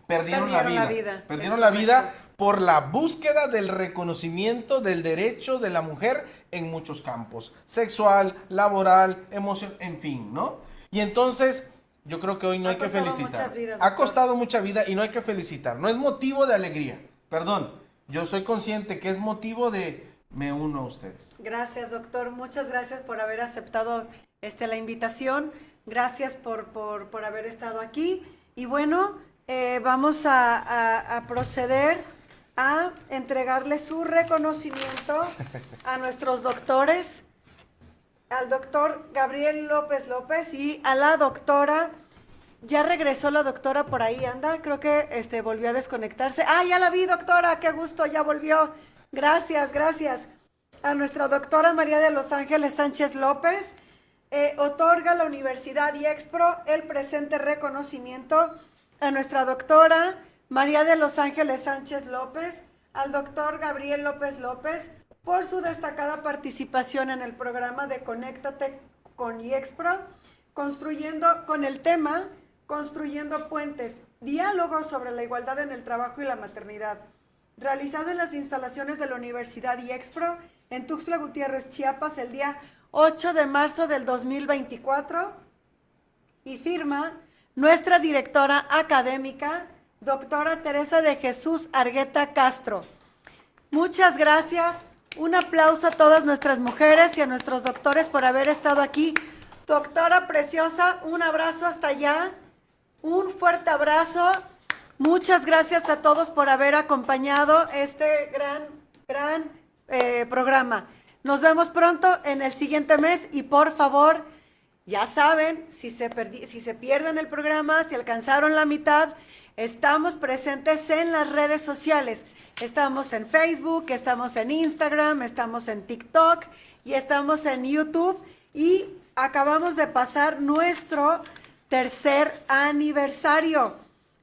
perdieron la vida. Perdieron la vida por la búsqueda del reconocimiento del derecho de la mujer en muchos campos. Sexual, laboral, emocional, en fin, ¿no? Y entonces, yo creo que hoy no hay que felicitar. Ha costado mucha vida y no hay que felicitar. No es motivo de alegría. Perdón, yo soy consciente que es motivo de... Me uno a ustedes. Gracias, doctor. Muchas gracias por haber aceptado la invitación. Gracias por haber estado aquí. Y bueno, vamos a proceder a entregarle su reconocimiento a nuestros doctores, al doctor Gabriel López López y a la doctora. Ya regresó la doctora por ahí, anda, creo que volvió a desconectarse. Ya la vi, doctora, qué gusto, ya volvió. Gracias, gracias. A nuestra doctora María de los Ángeles Sánchez López, otorga la Universidad IEXPRO el presente reconocimiento a nuestra doctora María de los Ángeles Sánchez López, al doctor Gabriel López López, por su destacada participación en el programa de Conéctate con IEXPRO, con el tema Construyendo Puentes, diálogo sobre la igualdad en el trabajo y la maternidad, realizado en las instalaciones de la Universidad IEXPRO en Tuxtla Gutiérrez, Chiapas, el día 8 de marzo del 2024, y firma nuestra directora académica, doctora Teresa de Jesús Argueta Castro. Muchas gracias, un aplauso a todas nuestras mujeres y a nuestros doctores por haber estado aquí. Doctora preciosa, un abrazo hasta allá, un fuerte abrazo. Muchas gracias a todos por haber acompañado este gran programa. Nos vemos pronto en el siguiente mes y por favor, ya saben, si se pierden el programa, si alcanzaron la mitad, estamos presentes en las redes sociales. Estamos en Facebook, estamos en Instagram, estamos en TikTok y estamos en YouTube. Y acabamos de pasar nuestro 3er aniversario.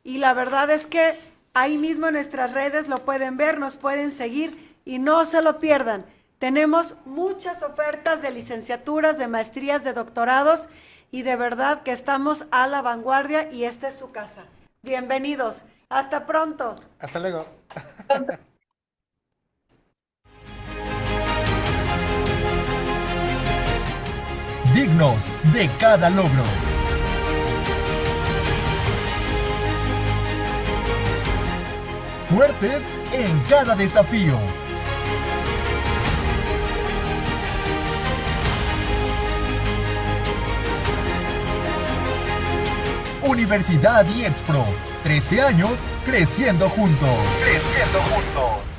Y la verdad es que ahí mismo en nuestras redes lo pueden ver, nos pueden seguir y no se lo pierdan. Tenemos muchas ofertas de licenciaturas, de maestrías, de doctorados y de verdad que estamos a la vanguardia y esta es su casa. Bienvenidos. Hasta pronto. Hasta luego. Dignos de cada logro. Fuertes en cada desafío. Universidad IEXPRO. 13 años creciendo juntos. Creciendo juntos.